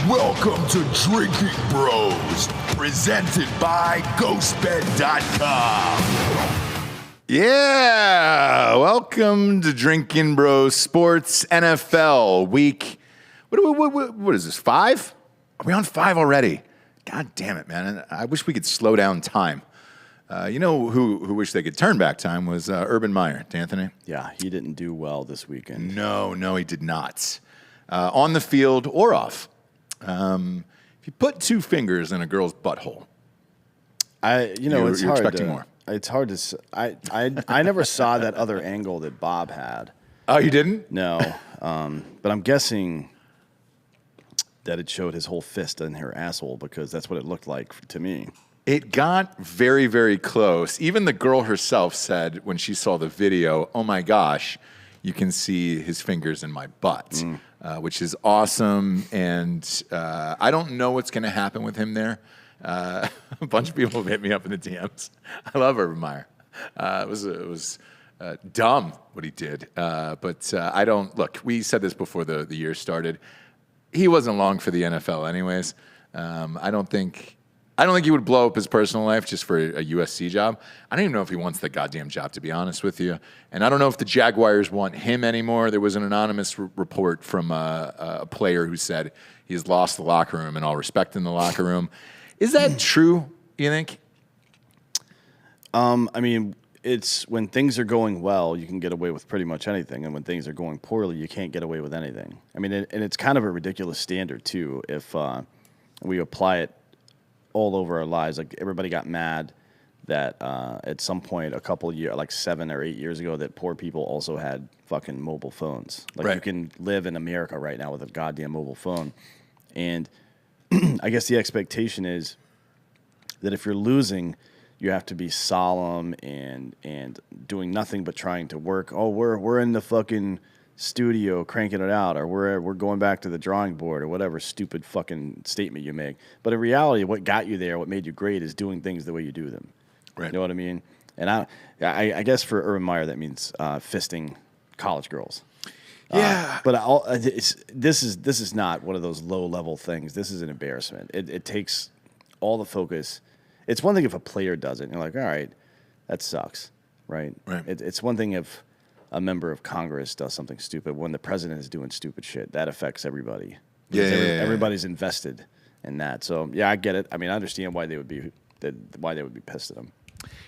Welcome to Drinkin Bros, presented by GhostBed.com. Yeah, welcome to Drinkin Bros Sports NFL Week. What is this, 5? Are we on 5 already? God damn it, man. I wish we could slow down time. You know who wished they could turn back time was Urban Meyer, D'Anthony. Yeah, he didn't do well this weekend. No, he did not. On the field or off. If you put 2 fingers in a girl's butthole, it's you're hard expecting more. It's hard to. I never saw that other angle that Bob had. Oh, you didn't? No, but I'm guessing that it showed his whole fist in her asshole because that's what it looked like to me. It got very, very close. Even the girl herself said when she saw the video, "Oh my gosh, you can see his fingers in my butt," which is awesome. And I don't know what's going to happen with him there. A bunch of people have hit me up in the DMs. I love Urban Meyer. It was dumb what he did, but I don't look. We said this before the year started. He wasn't long for the NFL, anyways. I don't think he would blow up his personal life just for a USC job. I don't even know if he wants the goddamn job, to be honest with you. And I don't know if the Jaguars want him anymore. There was an anonymous report from a player who said he's lost the locker room and all respect in the locker room. Is that true, you think? I mean, it's when things are going well, you can get away with pretty much anything. And when things are going poorly, you can't get away with anything. I mean, and it's kind of a ridiculous standard, too, if we apply it all over our lives. Like, everybody got mad that at some point a couple of years, like 7 or 8 years ago, that poor people also had fucking mobile phones. Like, right. You can live in America right now with a goddamn mobile phone. And I guess the expectation is that if you're losing, you have to be solemn and doing nothing but trying to work. Oh, we're in the fucking studio cranking it out, or we're going back to the drawing board, or whatever stupid fucking statement you make. But in reality, what got you there, what made you great, is doing things the way you do them. Right. You know what I mean? And I guess for Urban Meyer, that means fisting college girls. Yeah, but this is not one of those low level things. This is an embarrassment. It takes all the focus. It's one thing if a player does it, and you're like, all right, that sucks, right? Right. It's one thing if a member of Congress does something stupid. When the president is doing stupid shit, that affects everybody. Yeah, everybody's invested in that. So yeah, I get it. I mean, I understand why they would be pissed at him.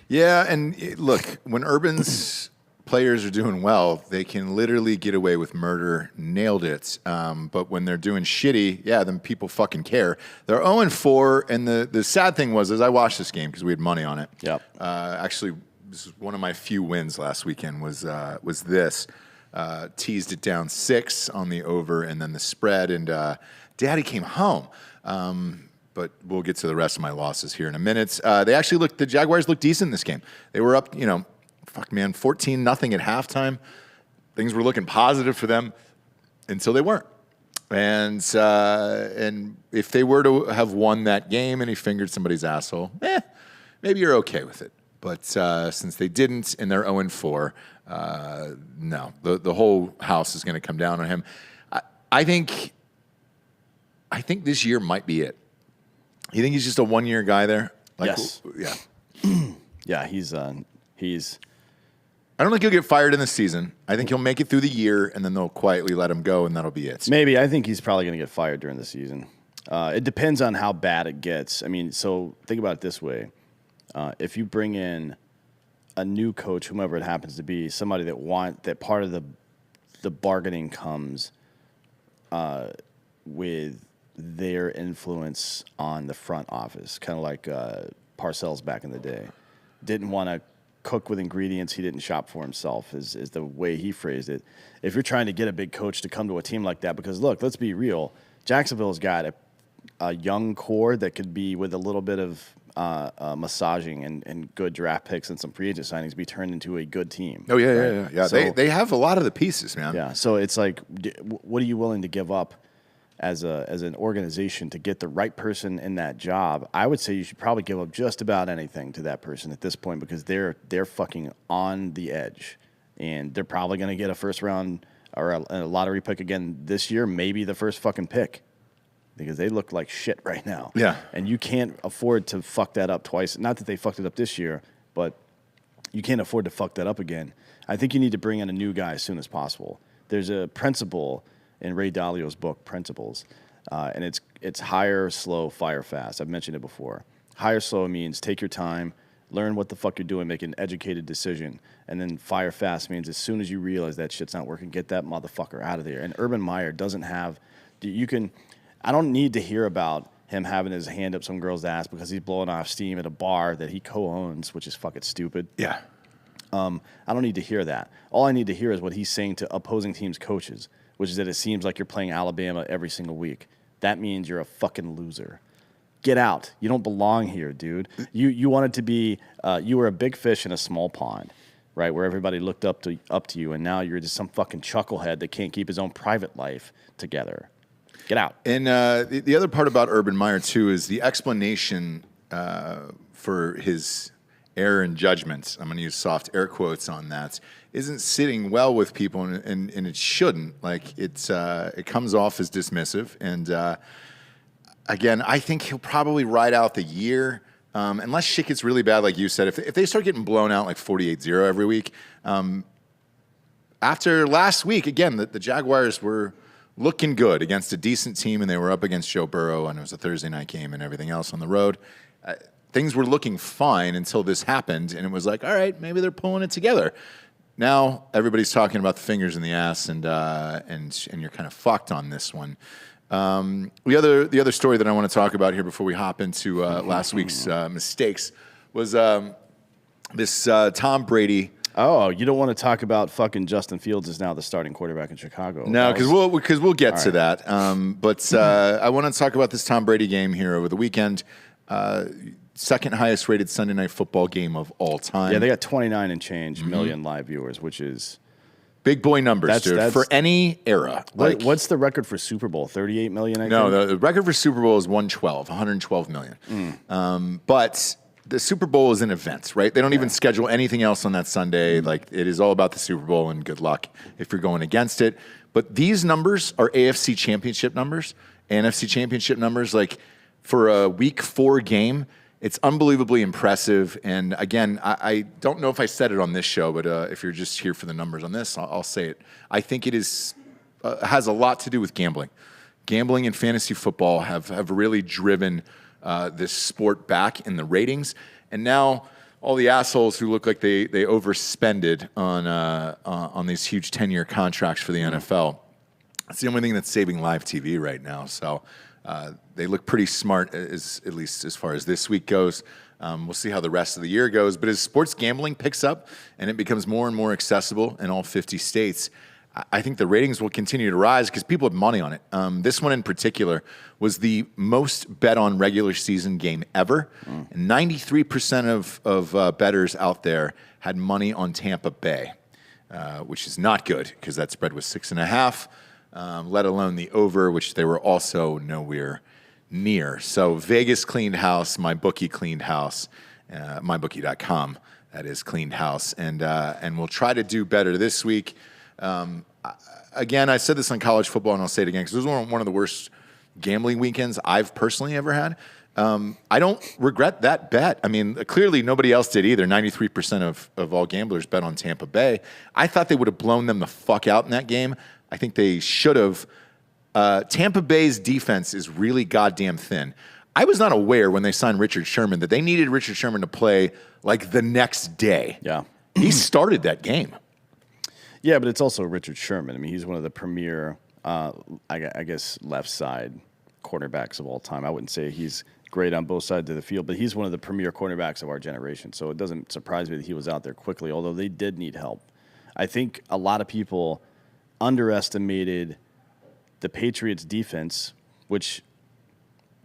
Yeah, and look, when Urban's players are doing well, they can literally get away with murder. Nailed it. But when they're doing shitty, then people fucking care. They're 0-4, and the sad thing was, as I watched this game because we had money on it. Yep. Actually, this is one of my few wins last weekend. Was this teased it down 6 on the over, and then the spread. And Daddy came home. But we'll get to the rest of my losses here in a minute. The Jaguars looked decent in this game. They were up, 14-0 at halftime. Things were looking positive for them until they weren't. And if they were to have won that game and he fingered somebody's asshole, maybe you're okay with it. But since they didn't and they're 0-4, no, the whole house is going to come down on him. I think this year might be it. You think he's just a one-year guy there? Yes. Yeah. Yeah, he's. I don't think he'll get fired in the season. I think he'll make it through the year, and then they'll quietly let him go, and that'll be it. Maybe. I think he's probably going to get fired during the season. It depends on how bad it gets. I mean, so think about it this way. If you bring in a new coach, whomever it happens to be, somebody that part of the bargaining comes with their influence on the front office, kind of like Parcells back in the day. Didn't want to cook with ingredients he didn't shop for himself, is the way he phrased it. If you're trying to get a big coach to come to a team like that, because look, let's be real, Jacksonville's got a young core that could be, with a little bit of massaging and good draft picks and some free agent signings, be turned into a good team. Oh, yeah, right? yeah. So, they have a lot of the pieces, man. Yeah, so it's like, what are you willing to give up as an organization to get the right person in that job? I would say you should probably give up just about anything to that person at this point, because they're fucking on the edge, and they're probably going to get a first round or a lottery pick again this year, maybe the first fucking pick. because they look like shit right now. Yeah. And you can't afford to fuck that up twice. Not that they fucked it up this year, but you can't afford to fuck that up again. I think you need to bring in a new guy as soon as possible. There's a principle in Ray Dalio's book, Principles, and it's hire slow, fire fast. I've mentioned it before. Hire slow means take your time, learn what the fuck you're doing, make an educated decision, and then fire fast means as soon as you realize that shit's not working, get that motherfucker out of there. And Urban Meyer doesn't have I don't need to hear about him having his hand up some girl's ass because he's blowing off steam at a bar that he co-owns, which is fucking stupid. Yeah. I don't need to hear that. All I need to hear is what he's saying to opposing teams' coaches, which is that it seems like you're playing Alabama every single week. That means you're a fucking loser. Get out. You don't belong here, dude. You wanted to be you were a big fish in a small pond, right, where everybody looked up to you, and now you're just some fucking chucklehead that can't keep his own private life together. Get out. And the other part about Urban Meyer, too, is the explanation for his error in judgment, I'm going to use soft air quotes on that, isn't sitting well with people, and it shouldn't. Like, it comes off as dismissive. And, again, I think he'll probably ride out the year, unless shit gets really bad, like you said. If they start getting blown out like 48-0 every week, after last week, again, the Jaguars were looking good against a decent team, and they were up against Joe Burrow, and it was a Thursday night game and everything else on the road. Things were looking fine until this happened, and it was like, all right, maybe they're pulling it together. Now everybody's talking about the fingers in the ass, and you're kind of fucked on this one. The other story that I want to talk about here before we hop into last week's mistakes was this Tom Brady. Oh, you don't want to talk about fucking Justin Fields is now the starting quarterback in Chicago. No, because we'll get to that. But I want to talk about this Tom Brady game here over the weekend. Second highest rated Sunday Night Football game of all time. Yeah, they got 29 and change million live viewers, which is big boy numbers, dude, for any era. What's the record for Super Bowl? 38 million, I think? No, the record for Super Bowl is 112 million. But the Super Bowl is an event, right? They don't even schedule anything else on that Sunday. Like, it is all about the Super Bowl, and good luck if you're going against it. But these numbers are AFC Championship numbers, NFC Championship numbers. Like, for a Week 4 game, it's unbelievably impressive. And again, I don't know if I said it on this show, but if you're just here for the numbers on this, I'll say it. I think it is has a lot to do with gambling. Gambling and fantasy football have really driven this sport back in the ratings. And now all the assholes who look like they overspended on these huge 10-year contracts for the NFL, it's the only thing that's saving live TV right now. So they look pretty smart, at least as far as this week goes. We'll see how the rest of the year goes. But as sports gambling picks up and it becomes more and more accessible in all 50 states, I think the ratings will continue to rise because people have money on it. This one in particular was the most bet on regular season game ever. 93% of bettors out there had money on Tampa Bay, which is not good because that spread was 6.5. Let alone the over, which they were also nowhere near. So Vegas cleaned house, MyBookie cleaned house, MyBookie.com, that is, cleaned house. And we'll try to do better this week. Again, I said this on college football, and I'll say it again, because this was one of the worst gambling weekends I've personally ever had. I don't regret that bet. I mean, clearly nobody else did either. 93% of all gamblers bet on Tampa Bay. I thought they would have blown them the fuck out in that game. I think they should have. Tampa Bay's defense is really goddamn thin. I was not aware when they signed Richard Sherman that they needed Richard Sherman to play like the next day. Yeah. He started that game. Yeah, but it's also Richard Sherman. I mean, he's one of the premier, I guess, left side cornerbacks of all time. I wouldn't say he's great on both sides of the field, but he's one of the premier cornerbacks of our generation. So it doesn't surprise me that he was out there quickly, although they did need help. I think a lot of people underestimated the Patriots' defense, which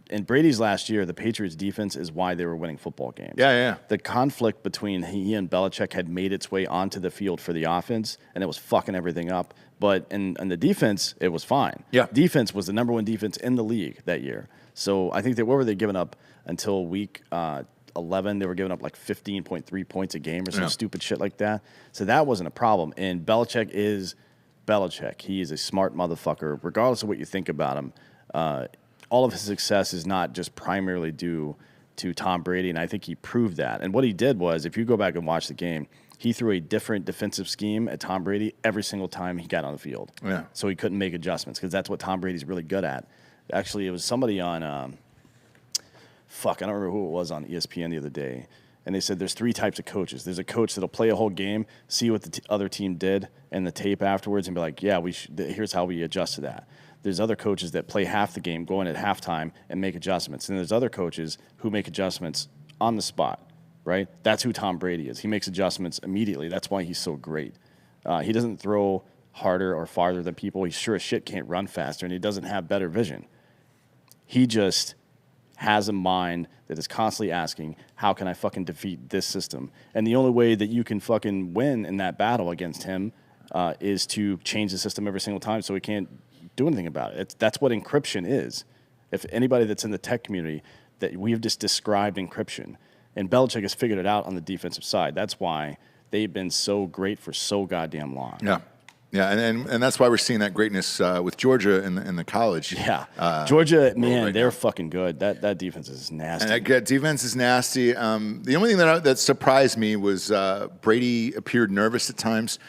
in Brady's last year, the Patriots' defense is why they were winning football games. Yeah. The conflict between he and Belichick had made its way onto the field for the offense, and it was fucking everything up. But in the defense, it was fine. Yeah. Defense was the number one defense in the league that year. So I think that what were they giving up until week 11? They were giving up like 15.3 points a game or some stupid shit like that. So that wasn't a problem. And Belichick is Belichick. He is a smart motherfucker, regardless of what you think about him. all of his success is not just primarily due to Tom Brady, and I think he proved that. And what he did was, if you go back and watch the game, he threw a different defensive scheme at Tom Brady every single time he got on the field. Yeah. So he couldn't make adjustments because that's what Tom Brady's really good at. Actually, it was somebody on, I don't remember who it was on ESPN the other day, and they said there's 3 types of coaches. There's a coach that'll play a whole game, see what the other team did and the tape afterwards, and be like, yeah, here's how we adjust to that. There's other coaches that play half the game, go in at halftime, and make adjustments. And there's other coaches who make adjustments on the spot, right? That's who Tom Brady is. He makes adjustments immediately. That's why he's so great. He doesn't throw harder or farther than people. He sure as shit can't run faster, and he doesn't have better vision. He just has a mind that is constantly asking, how can I fucking defeat this system? And the only way that you can fucking win in that battle against him is to change the system every single time so he can't do anything about it. That's what encryption is. If anybody that's in the tech community, that we've just described encryption. And Belichick has figured it out on the defensive side. That's why they've been so great for so goddamn long. Yeah. Yeah, and that's why we're seeing that greatness with Georgia in the college. Yeah, Georgia, man, right they're now. fucking good. That defense is nasty. And that defense is nasty. The only thing that surprised me was Brady appeared nervous at times.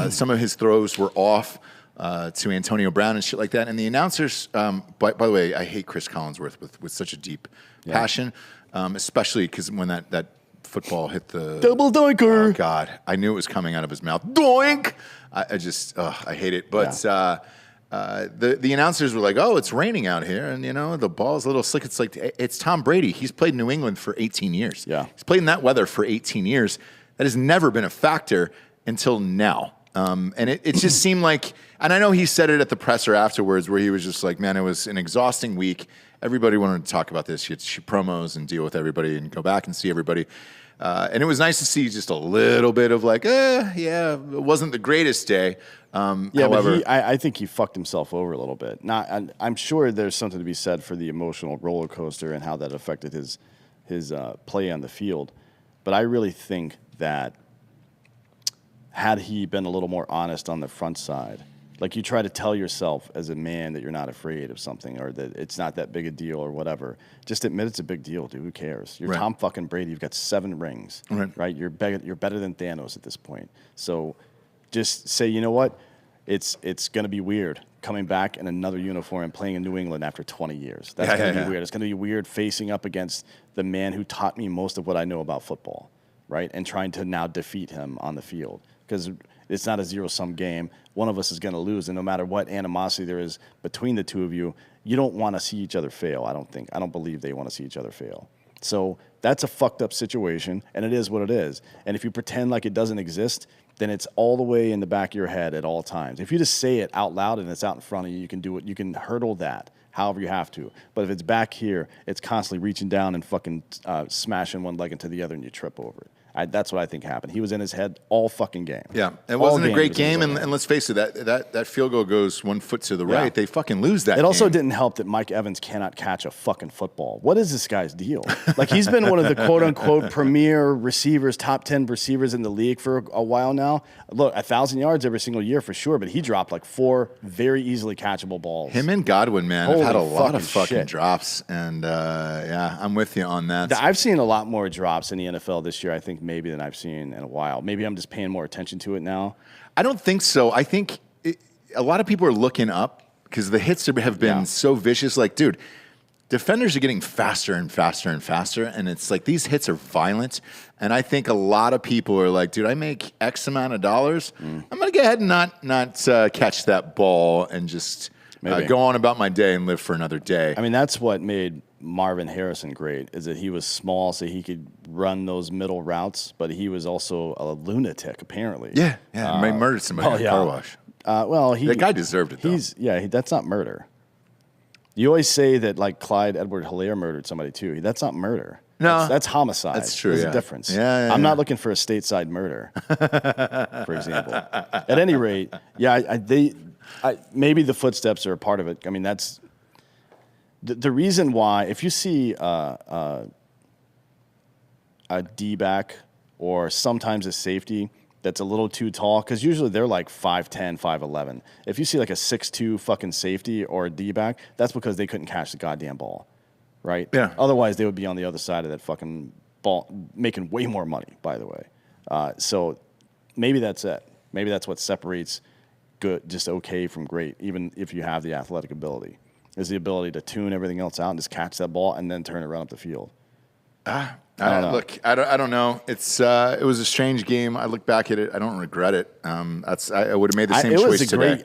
Some of his throws were off to Antonio Brown and shit like that. And the announcers, by the way, I hate Chris Collinsworth with such a deep passion, especially because when that football hit the double doinker. Oh God, I knew it was coming out of his mouth. Doink! I just I hate it. But the announcers were like, "Oh, it's raining out here, and the ball's a little slick." It's like it's Tom Brady. He's played New England for 18 years. Yeah, he's played in that weather for 18 years. That has never been a factor until now. And it just seemed like, and I know he said it at the presser afterwards, where he was just like, "Man, it was an exhausting week. Everybody wanted to talk about this. You had to shoot promos and deal with everybody and go back and see everybody." And it was nice to see just a little bit of like, it wasn't the greatest day. However, but I think he fucked himself over a little bit. I'm sure there's something to be said for the emotional roller coaster and how that affected his play on the field. But I really think that had he been a little more honest on the front side, like you try to tell yourself as a man that you're not afraid of something or that it's not that big a deal or whatever. Just admit it's a big deal, dude. Who cares? You're Tom fucking Brady. You've got 7 rings, right? You're better than Thanos at this point. So just say, you know what? It's going to be weird coming back in another uniform and playing in New England after 20 years. That's going to be weird. It's going to be weird facing up against the man who taught me most of what I know about football, right? And trying to now defeat him on the field because it's not a zero-sum game. One of us is going to lose, and no matter what animosity there is between the two of you, you don't want to see each other fail, I don't think. I don't believe they want to see each other fail. So that's a fucked up situation, and it is what it is. And if you pretend like it doesn't exist, then it's all the way in the back of your head at all times. If you just say it out loud and it's out in front of you, you can do it. You can hurdle that however you have to. But if it's back here, it's constantly reaching down and fucking smashing one leg into the other, and you trip over it. That's what I think happened. He was in his head all fucking game. Yeah, it wasn't a great game, and let's face it, that field goal goes 1 foot to the right. They fucking lose that game. It also didn't help that Mike Evans cannot catch a fucking football. What is this guy's deal? Like, he's been one of the quote-unquote premier receivers, top 10 receivers in the league for a while now. Look, 1,000 yards every single year for sure, but he dropped like 4 very easily catchable balls. Him and Godwin, man, have had a lot of fucking shit. drops, and I'm with you on that. I've seen a lot more drops in the NFL this year, I think, maybe than I've seen in a while. Maybe I'm just paying more attention to it now. I don't think so. I think a lot of people are looking up because the hits have been so vicious. Like, dude, defenders are getting faster and faster and faster, and it's like these hits are violent. And I think a lot of people are like, dude, I make X amount of dollars. I'm going to go ahead and not catch that ball and just go on about my day and live for another day. I mean, that's what made Marvin Harrison great, is that he was small so he could run those middle routes, but he was also a lunatic, apparently. Yeah. He murdered somebody in a car wash. That guy deserved it, though. That's not murder. You always say that, like, Clyde Edward-Helaire murdered somebody, too. That's not murder. No. That's homicide. That's true, There's a difference. I'm not looking for a stateside murder, for example. At any rate, maybe the footsteps are a part of it. I mean, that's the reason why. If you see a D-back or sometimes a safety that's a little too tall, because usually they're like 5'10", 5'11". If you see like a 6'2" fucking safety or a D-back, that's because they couldn't catch the goddamn ball, right? Yeah. Otherwise, they would be on the other side of that fucking ball, making way more money, by the way. So maybe that's it. Maybe that's what separates good, just okay from great, even if you have the athletic ability, is the ability to tune everything else out and just catch that ball and then turn it around up the field. I don't know. It was a strange game. I look back at it. I don't regret it. I would have made the same choice today.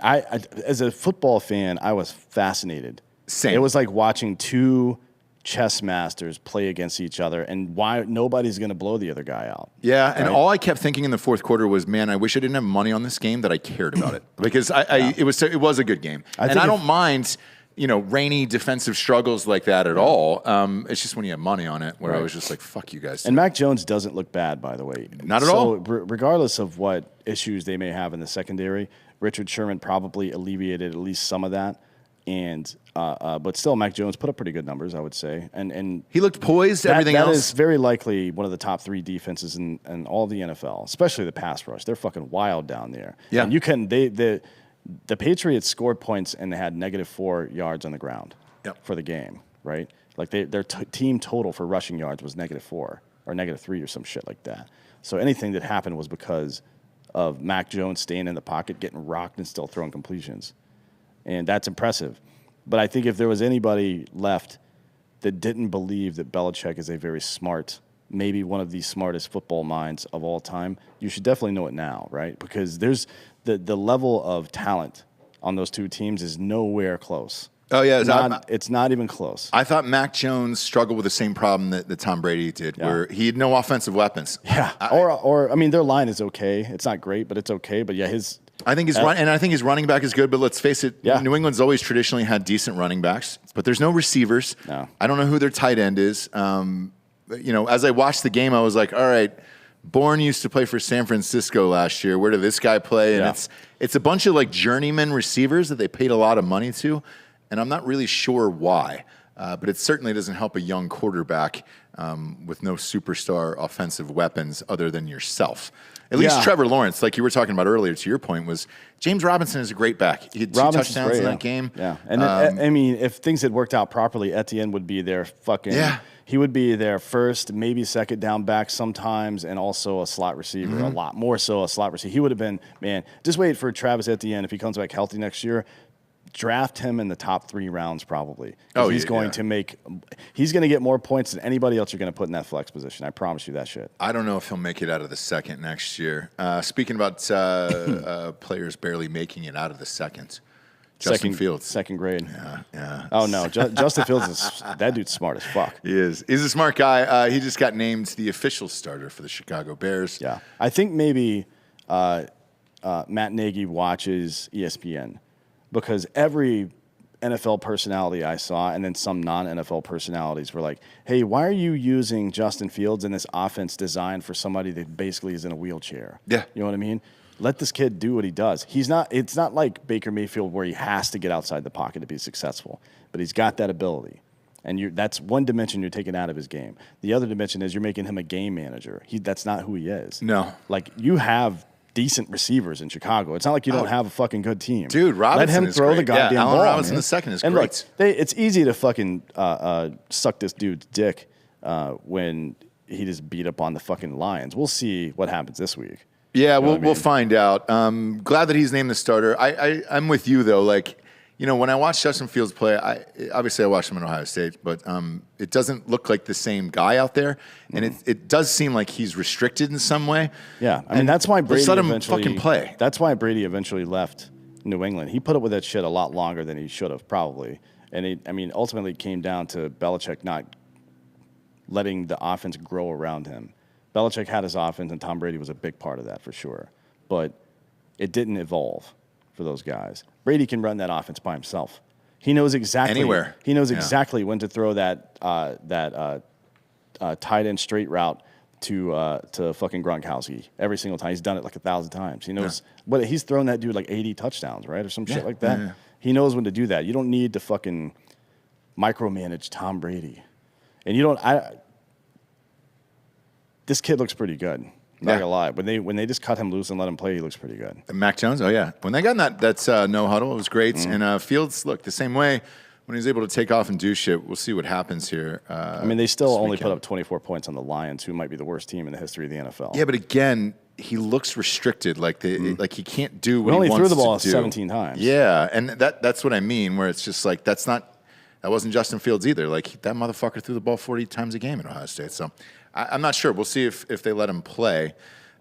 As a football fan, I was fascinated. Same. It was like watching two chess masters play against each other, and why nobody's going to blow the other guy out. Yeah, and all I kept thinking in the fourth quarter was, man, I wish I didn't have money on this game, that I cared about it, because it was a good game, and I don't mind rainy defensive struggles like that at all. It's just when you have money on it, where I was just like, fuck you guys. And Mac Jones doesn't look bad, by the way. Not at all. Regardless of what issues they may have in the secondary, Richard Sherman probably alleviated at least some of that. And but still, Mac Jones put up pretty good numbers, I would say. And he looked poised. Everything else, that is very likely one of the top 3 defenses in all the NFL, especially the pass rush. They're fucking wild down there. Yeah, and you can the Patriots scored points and they had -4 yards on the ground for the game, right? Like their team total for rushing yards was -4 or -3 or some shit like that. So anything that happened was because of Mac Jones staying in the pocket, getting rocked, and still throwing completions. And that's impressive. But I think if there was anybody left that didn't believe that Belichick is a very smart, maybe one of the smartest football minds of all time, you should definitely know it now, right? Because there's the level of talent on those two teams is nowhere close. Oh, yeah. It's not even close. I thought Mac Jones struggled with the same problem that Tom Brady did, where he had no offensive weapons. Yeah. I mean, their line is okay. It's not great, but it's okay. But yeah, I think his running back is good, but let's face it, New England's always traditionally had decent running backs, but there's no receivers. No. I don't know who their tight end is. As I watched the game, I was like, all right, Bourne used to play for San Francisco last year. Where did this guy play? And it's a bunch of like journeyman receivers that they paid a lot of money to, and I'm not really sure why. But it certainly doesn't help a young quarterback with no superstar offensive weapons other than yourself. At least Trevor Lawrence, like you were talking about earlier, to your point, was James Robinson is a great back. He had 2 touchdowns in that game. Yeah, and I mean, if things had worked out properly, Etienne would be their fucking. Yeah. He would be their first, maybe second down back sometimes, and also a slot receiver, a lot more so a slot receiver. He would have been, man, just wait for Travis Etienne if he comes back healthy next year. Draft him in the top 3 rounds probably. He's going to get more points than anybody else you're going to put in that flex position. I promise you that shit. I don't know if he'll make it out of the second next year. Speaking about players barely making it out of the second, Justin Fields. Second grade. Yeah. Oh, no. Justin Fields, that dude's smart as fuck. He is. He's a smart guy. He just got named the official starter for the Chicago Bears. Yeah. I think maybe Matt Nagy watches ESPN, because every NFL personality I saw, and then some non-NFL personalities, were like, hey, why are you using Justin Fields in this offense designed for somebody that basically is in a wheelchair? Yeah. You know what I mean? Let this kid do what he does. It's not like Baker Mayfield where he has to get outside the pocket to be successful, but he's got that ability. And that's one dimension you're taking out of his game. The other dimension is you're making him a game manager. That's not who he is. No. Like, you have decent receivers in Chicago. It's not like you don't have a fucking good team. Dude, Robinson Let him throw the goddamn ball. Allen Robinson II is and great. Look, it's easy to fucking suck this dude's dick when he just beat up on the fucking Lions. We'll see what happens this week. Yeah, we'll find out. Glad that he's named the starter. I'm with you, though. Like, when I watch Justin Fields play, obviously I watched him at Ohio State, but it doesn't look like the same guy out there, and it does seem like he's restricted in some way. Yeah, I mean, that's why Brady let him fucking play. That's why Brady eventually left New England. He put up with that shit a lot longer than he should have, probably. And ultimately it came down to Belichick not letting the offense grow around him. Belichick had his offense, and Tom Brady was a big part of that for sure. But it didn't evolve for those guys. Brady can run that offense by himself. He knows exactly anywhere. He knows exactly when to throw that tight end straight route to fucking Gronkowski every single time. He's done it like 1,000 times. He knows, but he's thrown that dude like 80 touchdowns, right, or some shit like that. Yeah. He knows when to do that. You don't need to fucking micromanage Tom Brady, and you don't. This kid looks pretty good. Not gonna lie, when they just cut him loose and let him play, he looks pretty good. Mac Jones, oh yeah. When they got in that's no huddle, it was great. And Fields, look, the same way when he's able to take off and do shit. We'll see what happens here. They still only put up 24 points on the Lions, who might be the worst team in the history of the NFL. Yeah, but again, he looks restricted. Like like he can't do what he only wants to do. threw the ball 17 times. Yeah, and that's what I mean. Where it's just like that wasn't Justin Fields either. Like that motherfucker threw the ball 40 times a game at Ohio State. So I'm not sure. We'll see if they let him play.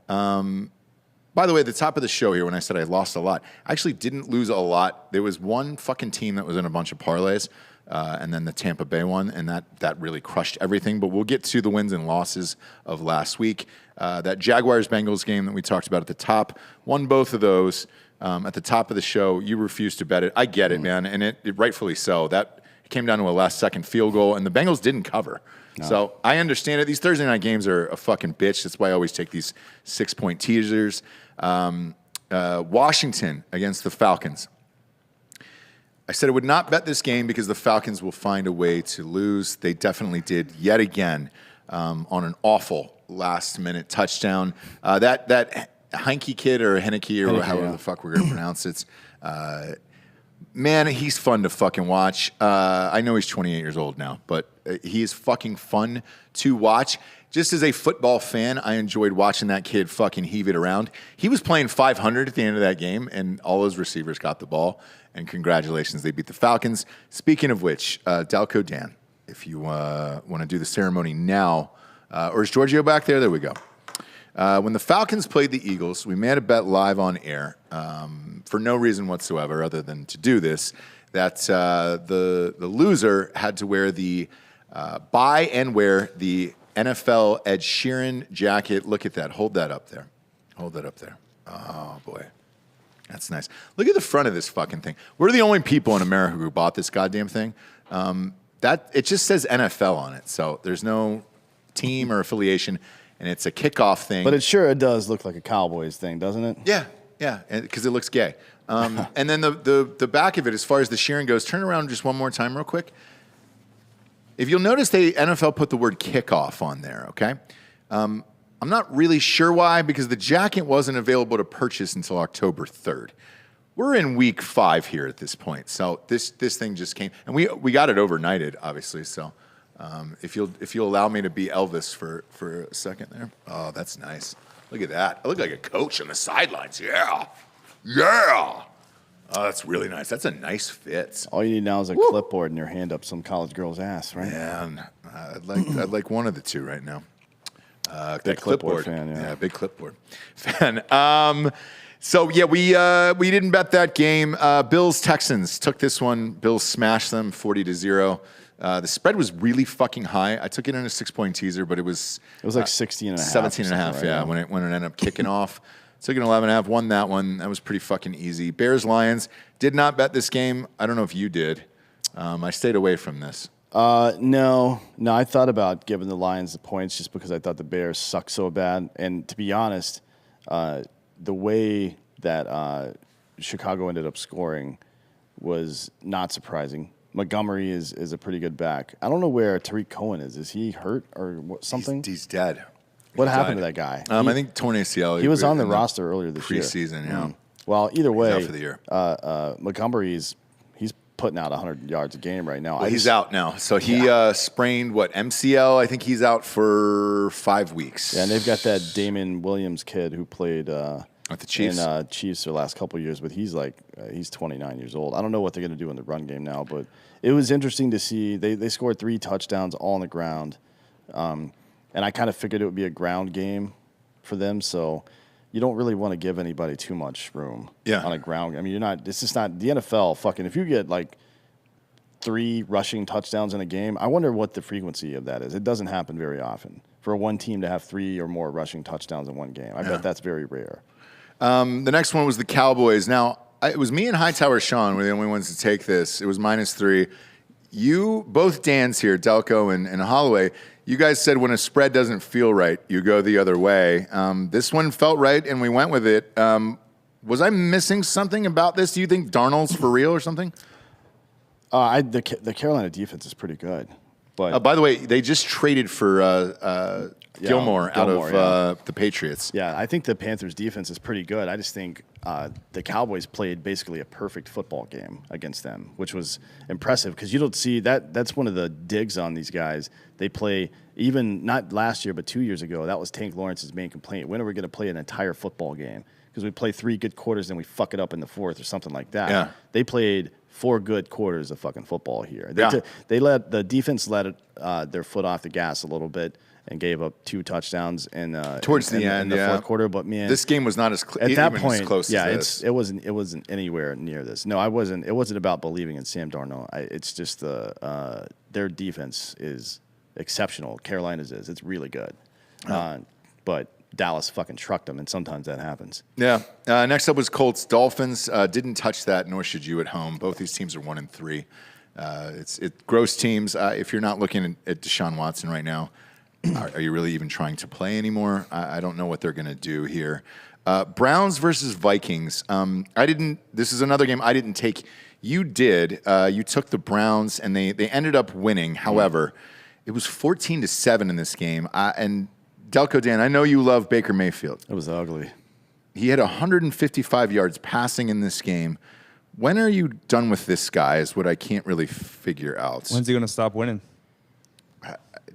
By the way, at the top of the show here, when I said I lost a lot, I actually didn't lose a lot. There was one fucking team that was in a bunch of parlays, and then the Tampa Bay one, and that really crushed everything. But we'll get to the wins and losses of last week. That Jaguars-Bengals game that we talked about at the top, won both of those. At the top of the show, you refused to bet it. I get it, man, and it rightfully so. That came down to a last-second field goal, and the Bengals didn't cover. No. So I understand it. These Thursday night games are a fucking bitch. That's why I always take these 6-point teasers. Washington against the Falcons. I said I would not bet this game because the Falcons will find a way to lose. They definitely did yet again on an awful last-minute touchdown. That Heineke kid or Heineke or however the fuck we're going to pronounce it. Man, he's fun to fucking watch. I know he's 28 years old now, but he is fucking fun to watch. Just as a football fan, I enjoyed watching that kid fucking heave it around. He was playing 500 at the end of that game, and all his receivers got the ball. And congratulations, they beat the Falcons. Speaking of which, Dalco Dan, if you want to do the ceremony now, or is Giorgio back there? There we go. When the Falcons played the Eagles, we made a bet live on air for no reason whatsoever other than to do this, that the loser had to wear buy and wear the NFL Ed Sheeran jacket. Look at that. Hold that up there. Hold that up there. Oh, boy. That's nice. Look at the front of this fucking thing. We're the only people in America who bought this goddamn thing. It just says NFL on it, so there's no team or affiliation, and it's a kickoff thing. But it does look like a Cowboys thing, doesn't it? Yeah, because it looks gay. And then the back of it, as far as the Sheeran goes, turn around just one more time real quick. If you'll notice, the NFL put the word kickoff on there, okay? I'm not really sure why, because the jacket wasn't available to purchase until October 3rd. We're in week 5 here at this point, so this thing just came, and we got it overnighted, obviously. So if you'll allow me to be Elvis for a second there, oh, that's nice. Look at that. I look like a coach on the sidelines. Yeah. Oh, that's really nice. That's a nice fit. All you need now is a clipboard and your hand up some college girl's ass, right? Man, I'd like one of the two right now. Big clipboard fan, yeah, big clipboard fan. So yeah, we didn't bet that game. Bills Texans took this one. Bills smashed them 40-0. The spread was really fucking high. I took it in a 6-point teaser, but it was like 16 and a half. 17 and a half, yeah, when it ended up kicking off. Took it 11.5, won that one. That was pretty fucking easy. Bears-Lions, did not bet this game. I don't know if you did. I stayed away from this. No, I thought about giving the Lions the points just because I thought the Bears suck so bad. And to be honest, the way that Chicago ended up scoring was not surprising. Montgomery is a pretty good back. I don't know where Tariq Cohen is. Is he hurt or something? He's dead. What happened to that guy? I think torn ACL. He was on the roster earlier this year. Preseason, yeah. Well, either way, he's out for the year. Montgomery's he's putting out 100 yards a game right now. Well, he's out now. So he sprained, MCL? I think he's out for 5 weeks. Yeah, and they've got that Damon Williams kid who played at the Chiefs. In Chiefs the last couple of years, but he's 29 years old. I don't know what they're going to do in the run game now, but it was interesting to see. They scored 3 touchdowns all on the ground. And I kind of figured it would be a ground game for them, so you don't really want to give anybody too much room on a ground. I mean, it's just not the NFL. Fucking, if you get 3 rushing touchdowns in a game, I wonder what the frequency of that is. It doesn't happen very often for one team to have 3 or more rushing touchdowns in one game. I bet that's very rare. The next one was the Cowboys. Now, it was me and Hightower Sean were the only ones to take this. It was -3. You, both Dan's here, Delco and Holloway, you guys said when a spread doesn't feel right, you go the other way. This one felt right, and we went with it. Was I missing something about this? Do you think Darnold's for real or something? The Carolina defense is pretty good. But by the way, they just traded for Gilmore out of the Patriots. Yeah, I think the Panthers' defense is pretty good. I just think the Cowboys played basically a perfect football game against them, which was impressive because you don't see that. That's one of the digs on these guys. They play, even not last year, but 2 years ago, that was Tank Lawrence's main complaint. When are we going to play an entire football game? Because we play 3 good quarters and we fuck it up in the 4th or something like that. Yeah. They played 4 good quarters of fucking football here. Yeah. The defense let their foot off the gas a little bit and gave up 2 touchdowns Towards the end, in the fourth quarter. But man, this game was not as at that point, as close as this. it wasn't anywhere near this. No, it wasn't about believing in Sam Darnold. It's just their defense is exceptional. Carolina's is. It's really good. But Dallas fucking trucked them, and sometimes that happens. Yeah. Next up was Colts Dolphins. Didn't touch that, nor should you at home. Both these teams are 1-3. It's gross teams. If you're not looking at Deshaun Watson right now, are you really even trying to play anymore? I don't know what they're going to do here. Browns versus Vikings. This is another game I didn't take. You did. You took the Browns, and they ended up winning. However, it was 14-7 in this game. And Delco Dan, I know you love Baker Mayfield. It was ugly. He had 155 yards passing in this game. When are you done with this guy is what I can't really figure out. When's he going to stop winning?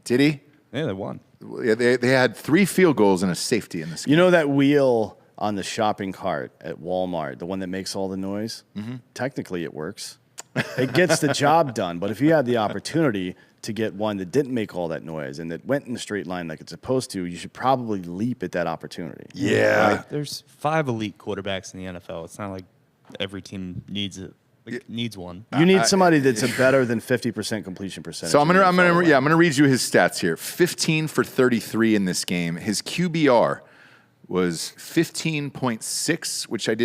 Did he? Yeah, they won. Yeah, they had 3 field goals and a safety in this game. You know that wheel on the shopping cart at Walmart, the one that makes all the noise? Mm-hmm. Technically, it works. It gets the job done. But if you had the opportunity to get one that didn't make all that noise and that went in a straight line like it's supposed to, you should probably leap at that opportunity. Yeah. Right? There's 5 elite quarterbacks in the NFL. It's not like every team needs it. Needs one. You need somebody that's a better than 50% completion percentage. So I'm gonna read you his stats here. 15 for 33 in this game. His QBR was 15.6, which I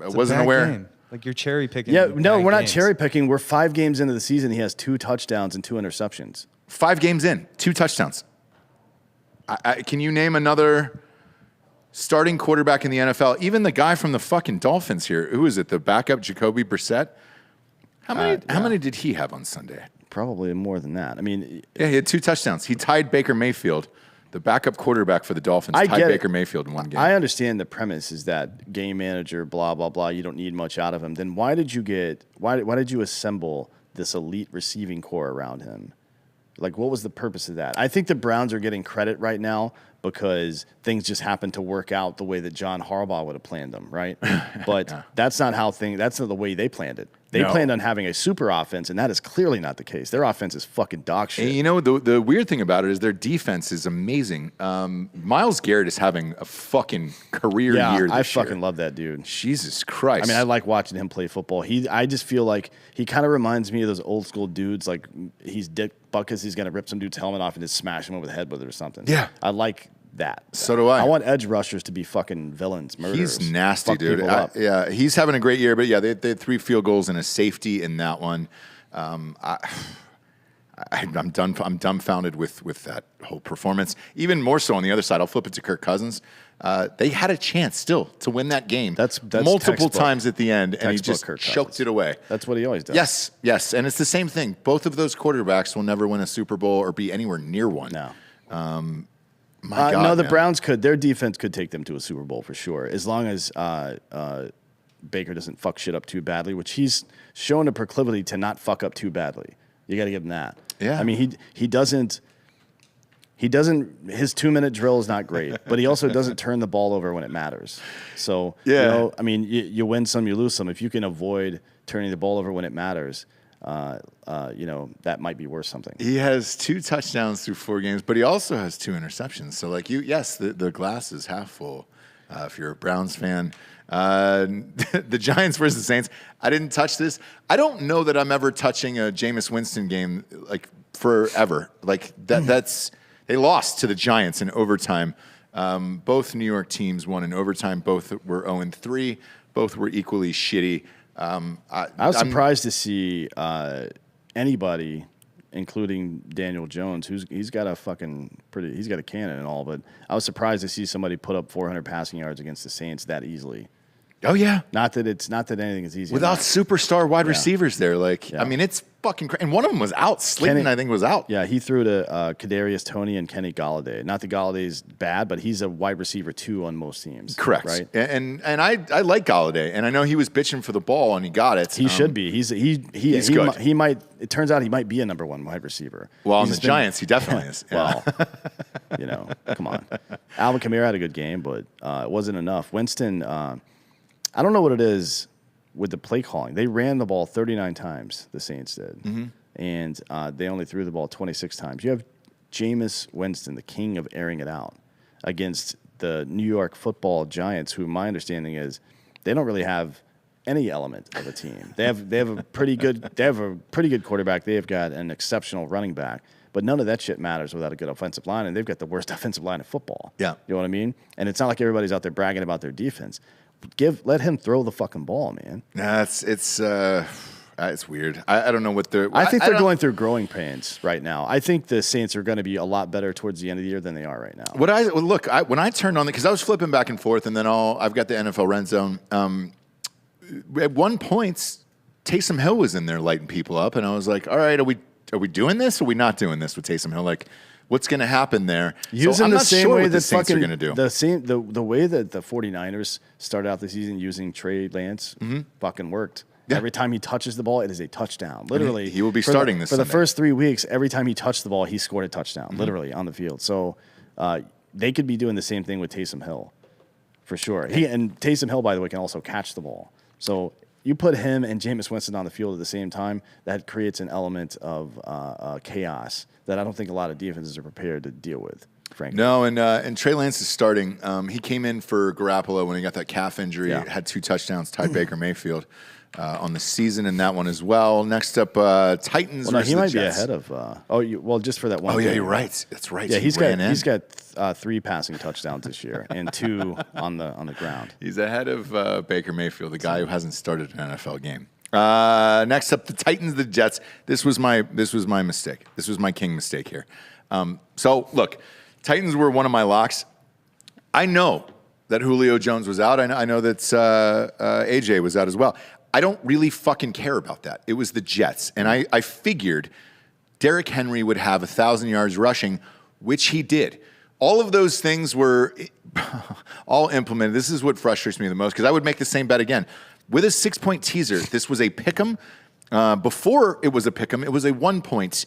wasn't aware. Game. Like you're cherry picking. Yeah, no, we're not games. cherry picking. We're 5 games into the season. He has 2 touchdowns and 2 interceptions. 5 games in, 2 touchdowns. Can you name another starting quarterback in the NFL? Even the guy from the fucking Dolphins here. Who is it? The backup, Jacoby Brissett? How many did he have on Sunday? Probably more than that. I mean, yeah, he had 2 touchdowns. He tied Baker Mayfield. The backup quarterback for the Dolphins tied Baker Mayfield in one game. I understand the premise is that game manager, blah, blah, blah, you don't need much out of him. Then why did you assemble this elite receiving core around him? Like, what was the purpose of that? I think the Browns are getting credit right now because things just happen to work out the way that John Harbaugh would have planned them, right? But that's not the way they planned it. They planned on having a super offense, and that is clearly not the case. Their offense is fucking dog shit. And you know, the weird thing about it is their defense is amazing. Myles Garrett is having a fucking career year this I year. fucking love that dude. Jesus Christ. I mean, I like watching him play football. I just feel like he kind of reminds me of those old school dudes. Like he's Dick Butkus. He's going to rip some dude's helmet off and just smash him over the head with it or something. Yeah. I like that. So do I. I want edge rushers to be fucking villains, murderers. He's nasty, Fuck dude. people up. Yeah, he's having a great year, but yeah, they had 3 field goals and a safety in that one. I'm dumbfounded with that whole performance. Even more so on the other side, I'll flip it to Kirk Cousins. They had a chance still to win that game. That's multiple textbook. times at the end, and he just Kirk choked Cousins. it away. That's what he always does. Yes, and it's the same thing. Both of those quarterbacks will never win a Super Bowl or be anywhere near one. No. My God, no, the man. Browns could. Their defense could take them to a Super Bowl for sure, as long as Baker doesn't fuck shit up too badly, which he's shown a proclivity to not fuck up too badly. You got to give him that. Yeah. I mean, he doesn't. His 2-minute drill is not great, but he also doesn't turn the ball over when it matters. So, Yeah. I mean, you win some, you lose some. If you can avoid turning the ball over when it matters, that might be worth something. He has 2 touchdowns through 4 games, but he also has 2 interceptions. So, the glass is half full if you're a Browns fan. The Giants versus the Saints. I didn't touch this. I don't know that I'm ever touching a Jameis Winston game like forever. Like that's they lost to the Giants in overtime. Both New York teams won in overtime. Both were 0-3. Both were equally shitty. I was surprised to see anybody, including Daniel Jones, he's got a cannon and all, but I was surprised to see somebody put up 400 passing yards against the Saints that easily. Oh yeah. Not that anything is easy. Without superstar wide Yeah. receivers there, like Yeah. I mean, it's fucking crazy. And one of them was out. Slayton, I think, was out. Yeah, he threw to Kadarius Toney and Kenny Golladay. Not that Galladay's bad, but he's a wide receiver 2 on most teams. Correct. Right. And I like Golladay, and I know he was bitching for the ball, and he got it. He should be. He's good. He might. It turns out he might be a number 1 wide receiver. Well, on He's the just Giants, he definitely is. Yeah. Well, come on. Alvin Kamara had a good game, but it wasn't enough. Winston, I don't know what it is with the play calling. They ran the ball 39 times, the Saints did. Mm-hmm. And they only threw the ball 26 times. You have Jameis Winston, the king of airing it out, against the New York Football Giants, who my understanding is they don't really have any element of a team. They have a pretty good quarterback. They have got an exceptional running back, but none of that shit matters without a good offensive line, and they've got the worst offensive line in football. Yeah. You know what I mean? And it's not like everybody's out there bragging about their defense. Let him throw the fucking ball, man. Nah, it's weird. I don't know what they're. I think they're going through growing pains right now. I think the Saints are going to be a lot better towards the end of the year than they are right now. When I turned on because I was flipping back and forth, and then I've got the NFL Red Zone. At one point, Taysom Hill was in there lighting people up, and I was like, "All right, are we doing this? Or are we not doing this with Taysom Hill? Like, what's going to happen there?" Using I'm the not same sure way what the that Saints are fucking going to do. the way that the 49ers started out the season using Trey Lance fucking worked. Yeah. Every time he touches the ball, it is a touchdown. Literally, he will be starting this for the Sunday. first 3 weeks. Every time he touched the ball, he scored a touchdown. Literally on the field. So they could be doing the same thing with Taysom Hill, for sure. And Taysom Hill, by the way, can also catch the ball. So you put him and Jameis Winston on the field at the same time, that creates an element of chaos that I don't think a lot of defenses are prepared to deal with. Frankly. No, and Trey Lance is starting. He came in for Garoppolo when he got that calf injury. Yeah. Had 2 touchdowns, tied Baker Mayfield on the season in that one as well. Next up, Titans. Well, no, versus he the might Jets. be ahead of. Just for that one. Oh yeah, game. you're right. That's right. Yeah, He ran in. he's got 3 passing touchdowns this year and 2 on the ground. He's ahead of Baker Mayfield, the guy who hasn't started an NFL game. Next up, the Titans, the Jets. This was my mistake. This was my king mistake here. So look, Titans were one of my locks. I know that Julio Jones was out. I know that AJ was out as well. I don't really fucking care about that. It was the Jets, and I figured Derrick Henry would have 1,000 yards rushing, which he did. All of those things were all implemented. This is what frustrates me the most because I would make the same bet again. With a 6-point teaser, this was a pick'em. Before it was a pick'em, it was a 1 point.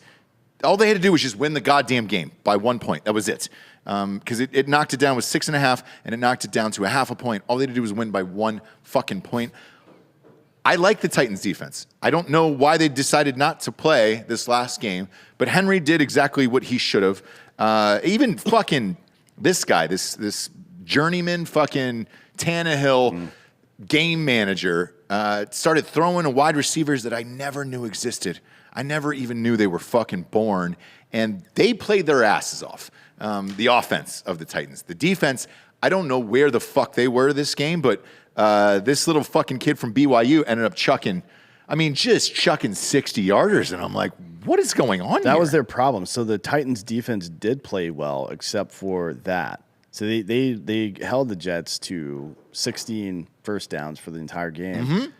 All they had to do was just win the goddamn game by 1 point. That was it. Because it knocked it down with 6.5, and it knocked it down to a 0.5 point. All they had to do was win by 1 fucking point. I like the Titans defense. I don't know why they decided not to play this last game, but Henry did exactly what he should have. Even fucking this guy, this journeyman fucking Tannehill game manager started throwing wide receivers that I never knew existed. I never even knew they were fucking born, and they played their asses off. The offense of the Titans. The defense, I don't know where the fuck they were this game, but this little fucking kid from BYU ended up chucking 60-yarders, and I'm like, what is going on here? That was their problem. So the Titans defense did play well, except for that. So they held the Jets to 16 first downs for the entire game.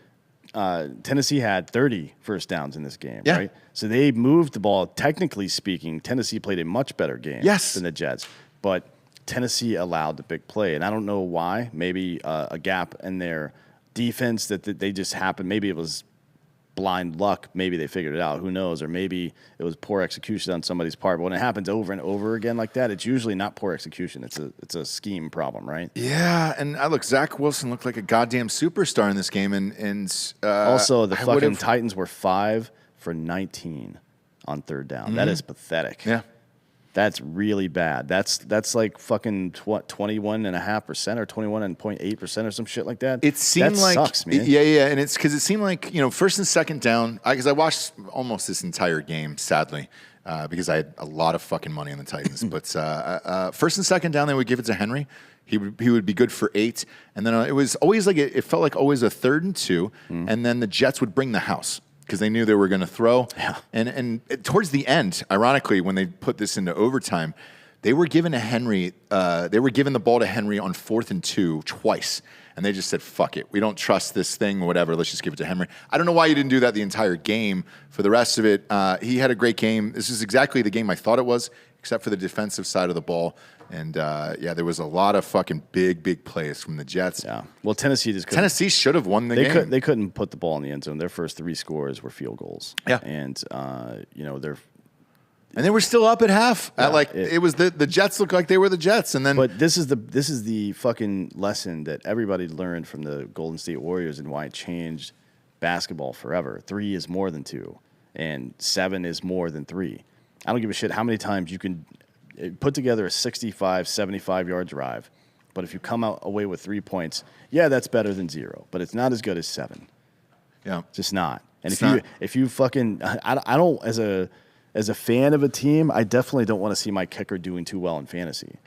Tennessee had 30 first downs in this game, right? So they moved the ball. Technically speaking, Tennessee played a much better game than the Jets. But Tennessee allowed the big play, and I don't know why. Maybe a gap in their defense that they just happened. Maybe it was blind luck. Maybe they figured it out. Who knows? Or maybe it was poor execution on somebody's part. But when it happens over and over again like that, it's usually not poor execution. It's a scheme problem, right? Yeah, and look, Zach Wilson looked like a goddamn superstar in this game, and also the fucking Titans were 5 for 19 on third down. That is pathetic. Yeah. That's really bad. That's like fucking 21.5% or 21.8% or some shit like that. It seemed like sucks, man. Yeah, and it's because it seemed like first and second down. Because I watched almost this entire game, sadly, because I had a lot of fucking money on the Titans. But first and second down, they would give it to Henry. He would be good for 8, and then it was always like it felt like always a 3rd and 2, and then the Jets would bring the house. Because they knew they were going to throw. Yeah. And towards the end, ironically, when they put this into overtime, They were given to Henry. They were given the ball to Henry on 4th and 2 twice, and they just said, "Fuck it, we don't trust this thing, whatever. Let's just give it to Henry." I don't know why you didn't do that the entire game. For the rest of it, he had a great game. This is exactly the game I thought it was, except for the defensive side of the ball. And there was a lot of fucking big plays from the Jets. Yeah. Well, Tennessee just couldn't. Tennessee should have won the game. They couldn't put the ball in the end zone. Their first 3 scores were field goals. Yeah. And they were still up at half. It was the Jets looked like they were the Jets, and then. But this is the fucking lesson that everybody learned from the Golden State Warriors and why it changed basketball forever. 3 is more than 2, and 7 is more than 3. I don't give a shit how many times you can put together a 65, 75-yard drive, but if you come out away with 3 points, yeah, that's better than 0, but it's not as good as 7. Yeah, just not. And it's if you fucking, I don't as a fan of a team, I definitely don't want to see my kicker doing too well in fantasy.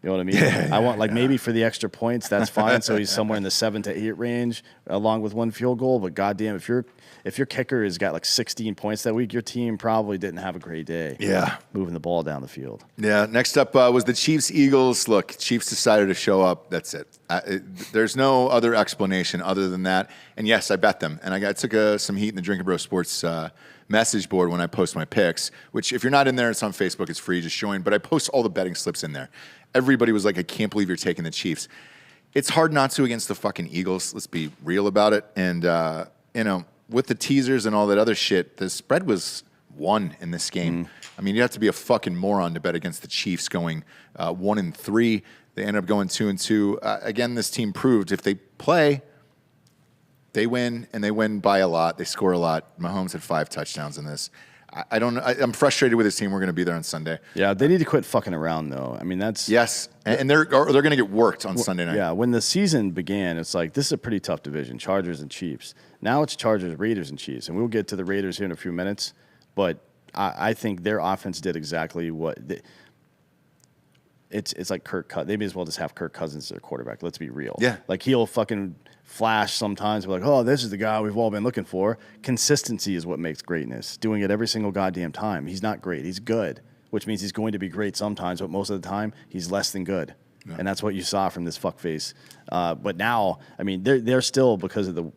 You know what I mean? I want maybe for the extra points, that's fine. So he's somewhere in the 7 to 8 range, along with 1 field goal. But goddamn, if your kicker has got like 16 points that week, your team probably didn't have a great day. Yeah, moving the ball down the field. Yeah. Next up was the Chiefs-Eagles. Look, Chiefs decided to show up. That's it. There's no other explanation other than that. And yes, I bet them. And I took some heat in the Drinkin Bro Sports message board when I post my picks, which if you're not in there, it's on Facebook. It's free. Just join. But I post all the betting slips in there. Everybody was like, I can't believe you're taking the Chiefs. It's hard not to against the fucking Eagles. Let's be real about it. And, with the teasers and all that other shit, the spread was 1 in this game. I mean, you have to be a fucking moron to bet against the Chiefs going 1-3. They ended up going 2-2. Again, this team proved if they play, they win, and they win by a lot. They score a lot. Mahomes had 5 touchdowns in this. I don't know. I'm frustrated with this team. We're going to be there on Sunday. Yeah, they need to quit fucking around, though. I mean, that's... Yes, and they're going to get worked on Sunday night. Yeah, when the season began, it's like, this is a pretty tough division, Chargers and Chiefs. Now it's Chargers, Raiders, and Chiefs, and we'll get to the Raiders here in a few minutes, but I think their offense did exactly what... It's like Kirk Cousins. They may as well just have Kirk Cousins as their quarterback. Let's be real. Yeah. Like, he'll fucking flash sometimes. We're like, oh, this is the guy we've all been looking for. Consistency is what makes greatness. Doing it every single goddamn time. He's not great. He's good, which means he's going to be great sometimes, but most of the time, he's less than good. Yeah. And that's what you saw from this fuckface. But now, I mean, they're still, because of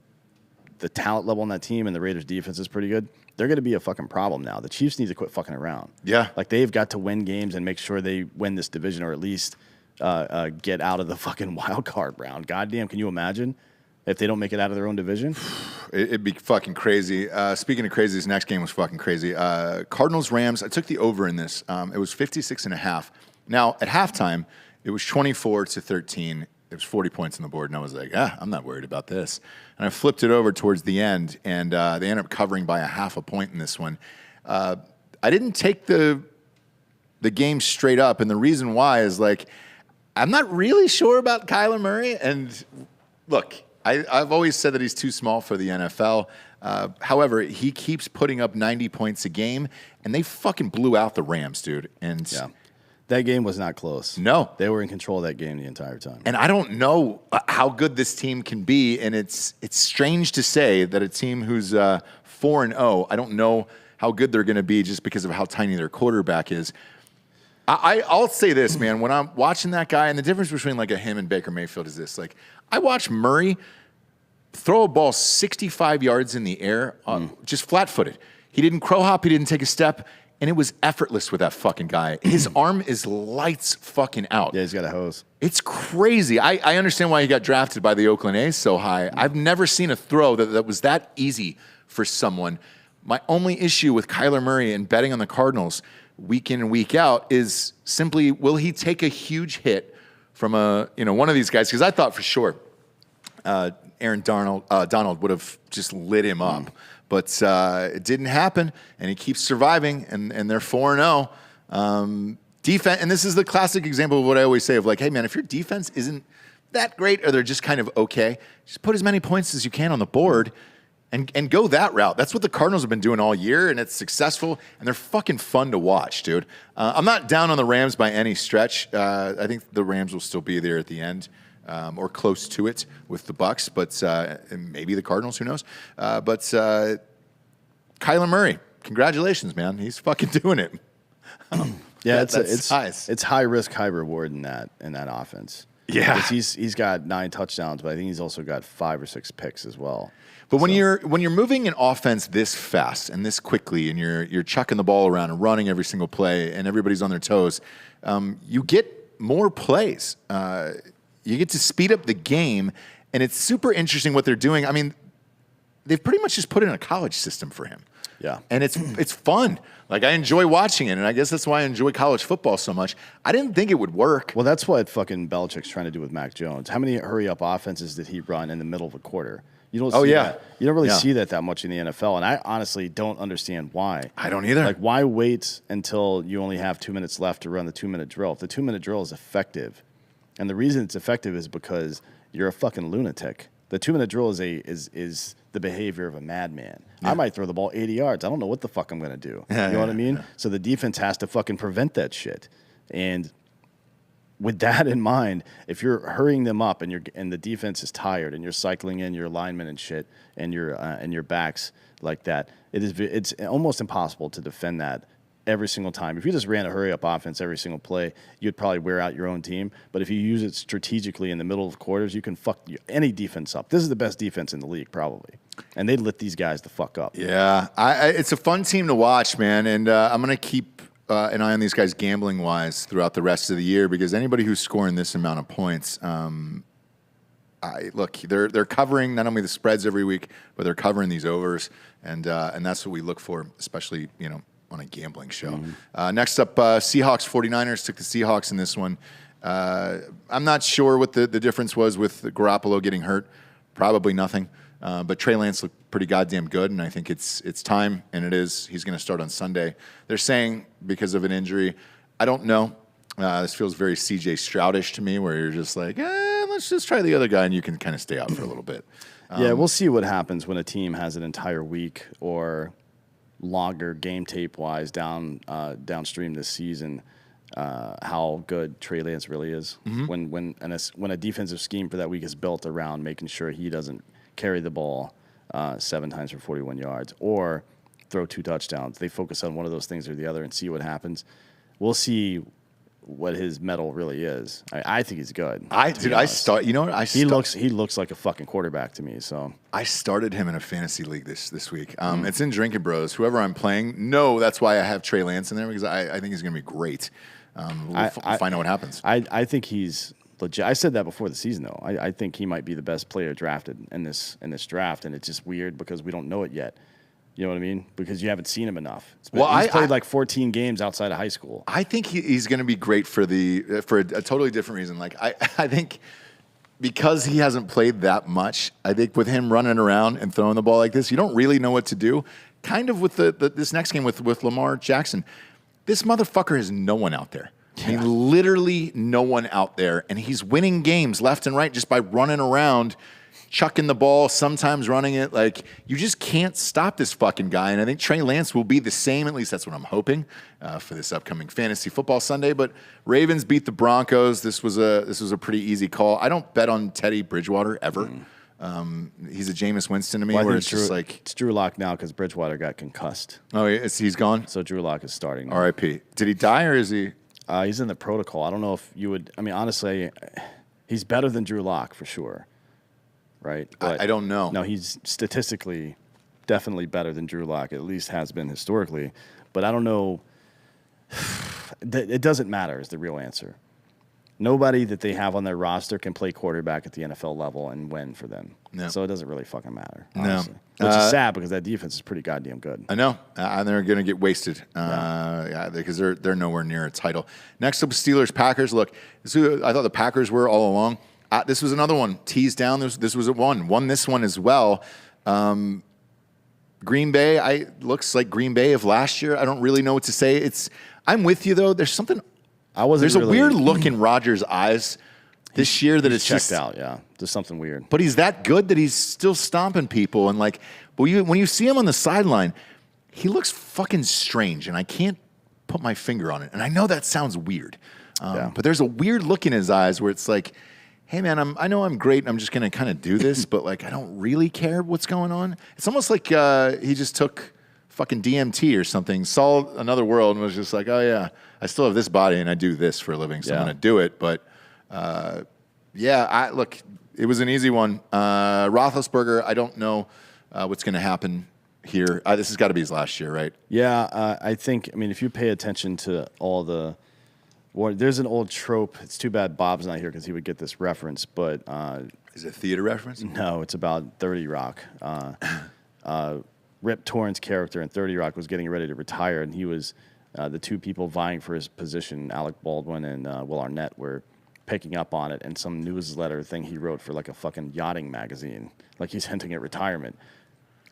the talent level on that team, and the Raiders' defense is pretty good, they're going to be a fucking problem now. The Chiefs need to quit fucking around. Yeah. Like, they've got to win games and make sure they win this division, or at least get out of the fucking wild card round. Goddamn, can you imagine if they don't make it out of their own division? It'd be fucking crazy. Speaking of crazy, this next game was fucking crazy. Cardinals, Rams, I took the over in this. It was 56.5. Now, at halftime, it was 24-13. It was 40 points on the board, and I was like, I'm not worried about this. And I flipped it over towards the end, and they ended up covering by a half a point in this one. I didn't take the game straight up, and the reason why is, like, I'm not really sure about Kyler Murray. And look, I've always said that he's too small for the NFL. However, he keeps putting up 90 points a game, and they fucking blew out the Rams, dude. And yeah. That game was not close. No. They were in control of that game the entire time. And I don't know how good this team can be, and it's strange to say that a team who's 4-0, I don't know how good they're going to be just because of how tiny their quarterback is. I'll say this, man. When I'm watching that guy, and the difference between like him and Baker Mayfield is this. Like, I watch Murray throw a ball 65 yards in the air, just flat-footed. He didn't crow hop. He didn't take a step. And it was effortless with that fucking guy. His arm is lights fucking out. Yeah, he's got a hose. It's crazy. I understand why he got drafted by the Oakland A's so high. I've never seen a throw that was that easy for someone. My only issue with Kyler Murray and betting on the Cardinals week in and week out is simply, will he take a huge hit from one of these guys? Because I thought for sure Donald would have just lit him up. But it didn't happen, and he keeps surviving, and they're 4-0. Defense, and this is the classic example of what I always say of like, hey, man, if your defense isn't that great or they're just kind of okay, just put as many points as you can on the board and go that route. That's what the Cardinals have been doing all year, and it's successful, and they're fucking fun to watch, dude. I'm not down on the Rams by any stretch. I think the Rams will still be there at the end. Or close to it with the Bucs, but maybe the Cardinals, who knows? But Kyler Murray, congratulations, man. He's fucking doing it. Yeah, That's size. it's high risk, high reward in that offense. Yeah. 'Cause he's got 9 touchdowns, but I think he's also got 5 or 6 picks as well. But when you're moving an offense this fast and this quickly, and you're chucking the ball around and running every single play, and everybody's on their toes, you get more plays. You get to speed up the game, and it's super interesting what they're doing. I mean, they've pretty much just put in a college system for him. Yeah. And it's fun. Like, I enjoy watching it, and I guess that's why I enjoy college football so much. I didn't think it would work. Well, that's what fucking Belichick's trying to do with Mac Jones. How many hurry-up offenses did he run in the middle of a quarter? You don't see that. You don't really see that much in the NFL, and I honestly don't understand why. I don't either. Like, why wait until you only have 2 minutes left to run the 2-minute drill? If the 2-minute drill is effective, and the reason it's effective is because you're a fucking lunatic. The 2-minute drill is the behavior of a madman. Yeah. I might throw the ball 80 yards. I don't know what the fuck I'm going to do. You know what I mean? Yeah. So the defense has to fucking prevent that shit. And with that in mind, if you're hurrying them up and the defense is tired and you're cycling in your linemen and shit and your backs like that, it's almost impossible to defend that every single time. If you just ran a hurry-up offense every single play, you'd probably wear out your own team. But if you use it strategically in the middle of quarters, you can fuck any defense up. This is the best defense in the league, probably. And they lit these guys the fuck up. Yeah. It's a fun team to watch, man. And I'm going to keep an eye on these guys gambling-wise throughout the rest of the year, because anybody who's scoring this amount of points, look, they're covering not only the spreads every week, but they're covering these overs. And that's what we look for, especially, on a gambling show. Mm-hmm. Next up, Seahawks 49ers took the Seahawks in this one. I'm not sure what the difference was with Garoppolo getting hurt. Probably nothing. But Trey Lance looked pretty goddamn good, and I think it's time, and it is. He's going to start on Sunday. They're saying because of an injury. I don't know. This feels very C.J. Stroudish to me, where you're just like, let's just try the other guy, and you can kind of stay out for a little bit. Yeah, we'll see what happens when a team has an entire week or longer game tape wise downstream this season, how good Trey Lance really is. Mm-hmm. When a defensive scheme for that week is built around making sure he doesn't carry the ball 7 times for 41 yards or throw 2 touchdowns. They focus on one of those things or the other and see what happens. We'll see what his mettle really is. I think he's good. He looks like a fucking quarterback to me. So I started him in a fantasy league this week. It's in Drinkin Bros. Whoever I'm playing, that's why I have Trey Lance in there, because I think he's going to be great. We'll find out what happens. I think he's legit. I said that before the season, though. I think he might be the best player drafted in this draft, and it's just weird because we don't know it yet. You know what I mean? Because you haven't seen him enough. He's played like 14 games outside of high school. I think he's going to be great for a totally different reason. Like I think because he hasn't played that much, I think with him running around and throwing the ball like this, you don't really know what to do. Kind of with this next game with Lamar Jackson, this motherfucker has no one out there. Yeah. I mean, literally no one out there, and he's winning games left and right just by running around, chucking the ball, sometimes running it. Like, you just can't stop this fucking guy. And I think Trey Lance will be the same. At least that's what I'm hoping for this upcoming fantasy football Sunday. But Ravens beat the Broncos. This was a pretty easy call. I don't bet on Teddy Bridgewater ever. He's a Jameis Winston to me, where it's just like it's Drew Lock now because Bridgewater got concussed. Oh, he's gone. So Drew Lock is starting. R.I.P. Did he die or is he? He's in the protocol. I don't know if you would. I mean, honestly, he's better than Drew Lock for sure. Right? But I don't know. No, he's statistically definitely better than Drew Lock, at least has been historically. But I don't know. It doesn't matter is the real answer. Nobody that they have on their roster can play quarterback at the NFL level and win for them. No. So it doesn't really fucking matter, honestly. No. Which is sad because that defense is pretty goddamn good. I know. And they're going to get wasted because they're nowhere near a title. Next up, Steelers-Packers. Look, I thought the Packers were all along. This was another one. Teased down. This was a one. Won this one as well. Green Bay, looks like Green Bay of last year. I don't really know what to say. I'm with you, though. There's something... There's a weird look in Rodgers' eyes this year that it's checked out. Yeah, there's something weird. But he's that good that he's still stomping people, and like, but when you see him on the sideline, he looks fucking strange, and I can't put my finger on it. And I know that sounds weird, but there's a weird look in his eyes where it's like, hey man, I know I'm great, and I'm just gonna kind of do this, but like I don't really care what's going on. It's almost like he just took fucking DMT or something, saw another world and was just like, oh yeah, I still have this body and I do this for a living, so I'm going to do it. But look, it was an easy one. Roethlisberger, I don't know what's going to happen here. This has got to be his last year, right? Yeah, I think, if you pay attention to all there's an old trope. It's too bad Bob's not here because he would get this reference, but... Is it a theater reference? No, it's about 30 Rock. Rip Torn's character in 30 Rock was getting ready to retire, and he was the two people vying for his position, Alec Baldwin and Will Arnett, were picking up on it, and some newsletter thing he wrote for like a fucking yachting magazine. Like he's hinting at retirement.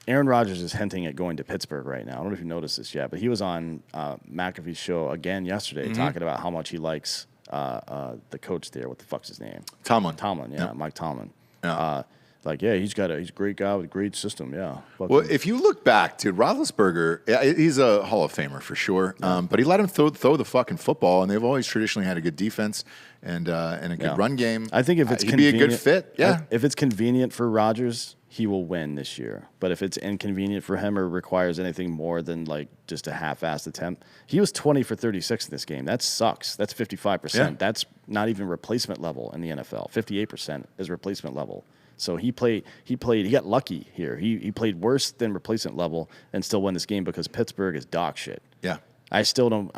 Aaron Rodgers is hinting at going to Pittsburgh right now. I don't know if you noticed this yet, but he was on McAfee's show again yesterday talking about how much he likes the coach there. What the fuck's his name? Tomlin, yeah. Mike Tomlin. Yeah. He's a great guy with a great system, yeah. Well, if you look back, dude, Roethlisberger, he's a Hall of Famer for sure. Yeah. But he let him throw the fucking football, and they've always traditionally had a good defense and a good run game. I think if it's he'd be a good fit. Yeah. If it's convenient for Rodgers, he will win this year. But if it's inconvenient for him or requires anything more than like just a half-assed attempt, he was 20 for 36 in this game. That sucks. That's 55%. Yeah. That's not even replacement level in the NFL. 58% is replacement level. So he got lucky here. He played worse than replacement level and still won this game because Pittsburgh is dog shit. Yeah. I still don't.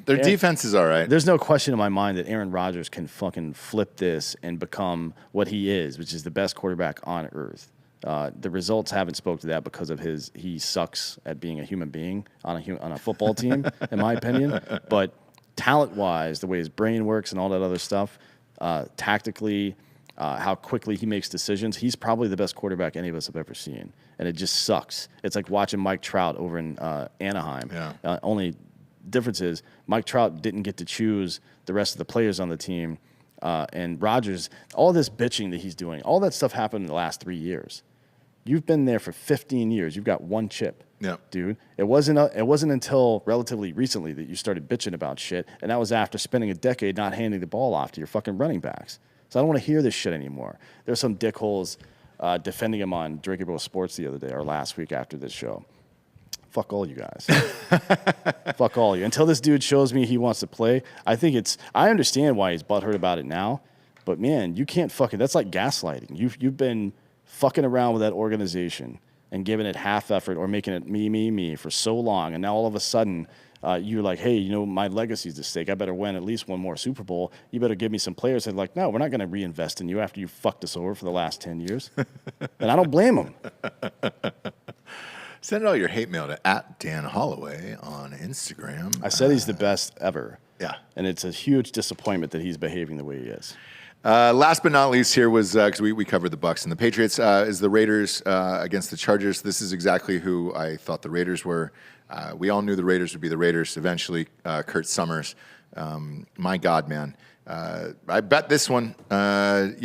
Their defense is all right. There's no question in my mind that Aaron Rodgers can fucking flip this and become what he is, which is the best quarterback on earth. The results haven't spoke to that because of he sucks at being a human being on a football team, in my opinion. But talent-wise, the way his brain works and all that other stuff, tactically, how quickly he makes decisions, he's probably the best quarterback any of us have ever seen. And it just sucks. It's like watching Mike Trout over in Anaheim. Yeah. Only difference is Mike Trout didn't get to choose the rest of the players on the team. And Rodgers, all this bitching that he's doing, all that stuff happened in the last 3 years. You've been there for 15 years. You've got one chip, dude. It wasn't until relatively recently that you started bitching about shit, and that was after spending a decade not handing the ball off to your fucking running backs. So I don't want to hear this shit anymore. There's some dickholes defending him on Drinkin Bro Sports the other day or last week after this show. Fuck all you guys. Fuck all you. Until this dude shows me he wants to play, I understand why he's butthurt about it now, but man, you can't fucking, that's like gaslighting. You've been fucking around with that organization and giving it half effort or making it me for so long, and now all of a sudden you're like, hey, my legacy's at stake. I better win at least one more Super Bowl. You better give me some players. They're like, no, we're not going to reinvest in you after you fucked us over for the last 10 years. And I don't blame them. Send all your hate mail to @Dan Holloway on Instagram. I said he's the best ever. Yeah. And it's a huge disappointment that he's behaving the way he is. Last but not least here was, because we covered the Bucs and the Patriots, is the Raiders against the Chargers. This is exactly who I thought the Raiders were. We all knew the Raiders would be the Raiders eventually. Kurt Summers. My God, man. I bet this one. It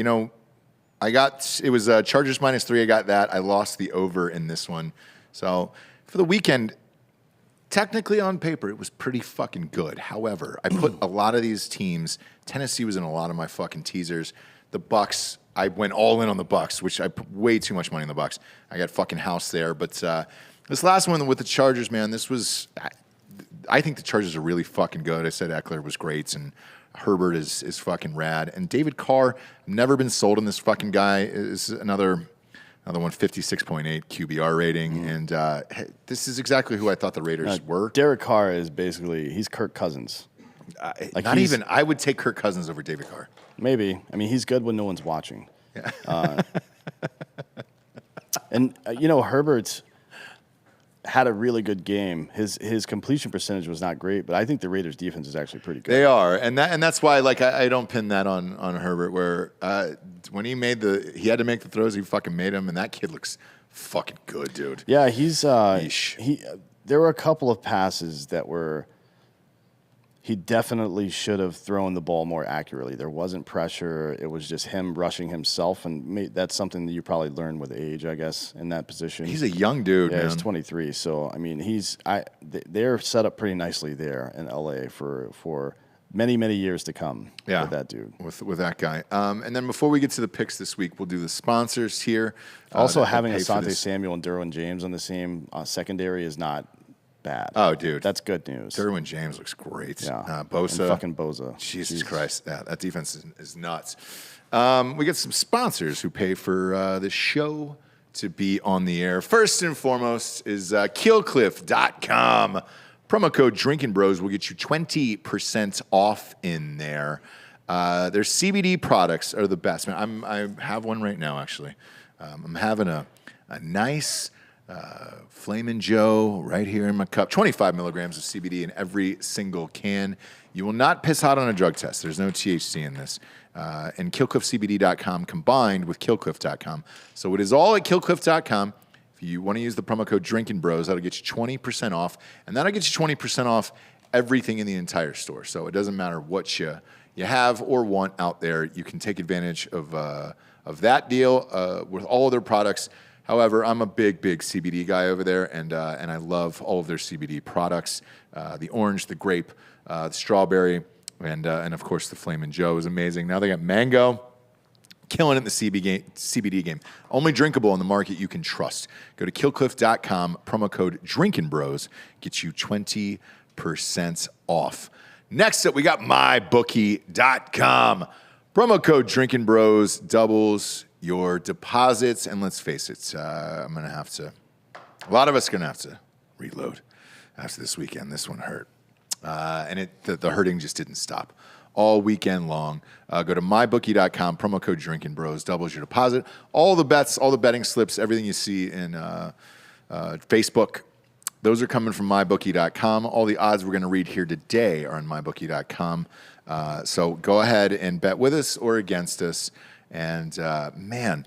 was Chargers -3. I got that. I lost the over in this one. So for the weekend, technically on paper, it was pretty fucking good. However, I put a lot of these teams. Tennessee was in a lot of my fucking teasers. The Bucs, I went all in on the Bucs, which I put way too much money on the Bucs. I got fucking house there. But this last one with the Chargers, man, I think the Chargers are really fucking good. I said Eckler was great, and Herbert is fucking rad. And David Carr, never been sold on this fucking guy. Is another one, 56.8 QBR rating. And this is exactly who I thought the Raiders were. Derek Carr is basically, he's Kirk Cousins. I would take Kirk Cousins over David Carr. Maybe. He's good when no one's watching. Yeah. Herbert had a really good game. His completion percentage was not great, but I think the Raiders' defense is actually pretty good. They are, and that's why I don't pin that on Herbert. Where when he had to make the throws, he fucking made them, and that kid looks fucking good, dude. Yeah, there were a couple of passes that were. He definitely should have thrown the ball more accurately. There wasn't pressure. It was just him rushing himself, and that's something that you probably learn with age, I guess, in that position. He's a young dude, man. He's 23. So, they're set up pretty nicely there in L.A. for many, many years to come with that dude. With that guy. And then before we get to the picks this week, we'll do the sponsors here. Also, having Asante Samuel and Derwin James on the same secondary is not bad. Oh, dude. That's good news. Derwin James looks great. Yeah. Bosa. And fucking Bosa. Jesus Christ. Yeah, that defense is nuts. We get some sponsors who pay for this show to be on the air. First and foremost is killcliff.com. Promo code Drinkin' Bros will get you 20% off in there. Their CBD products are the best. Man, I have one right now, actually. I'm having a nice Flamin' Joe right here in my cup. 25 milligrams of CBD in every single can. You will not piss hot on a drug test. There's no THC in this. And killcliffcbd.com combined with killcliff.com. So it is all at killcliff.com. If you want to use the promo code Drinkin' Bros, that'll get you 20% off. And that'll get you 20% off everything in the entire store. So it doesn't matter what you have or want out there. You can take advantage of that deal with all of their products. However, I'm a big CBD guy over there, and I love all of their CBD products. The orange, the grape, the strawberry, and of course the Flamin' Joe is amazing. Now they got mango, killing it in the CBD game. Only drinkable on the market you can trust. Go to killcliff.com, promo code Drinkin' Bros, gets you 20% off. Next up, we got mybookie.com. Promo code Drinkin' Bros doubles your deposits, and let's face it, a lot of us are going to have to reload after this weekend. This one hurt. And the hurting just didn't stop all weekend long. Go to mybookie.com, promo code Drinkin' Bros, doubles your deposit. All the bets, all the betting slips, everything you see in Facebook, those are coming from mybookie.com. All the odds we're going to read here today are on mybookie.com. So go ahead and bet with us or against us. And man,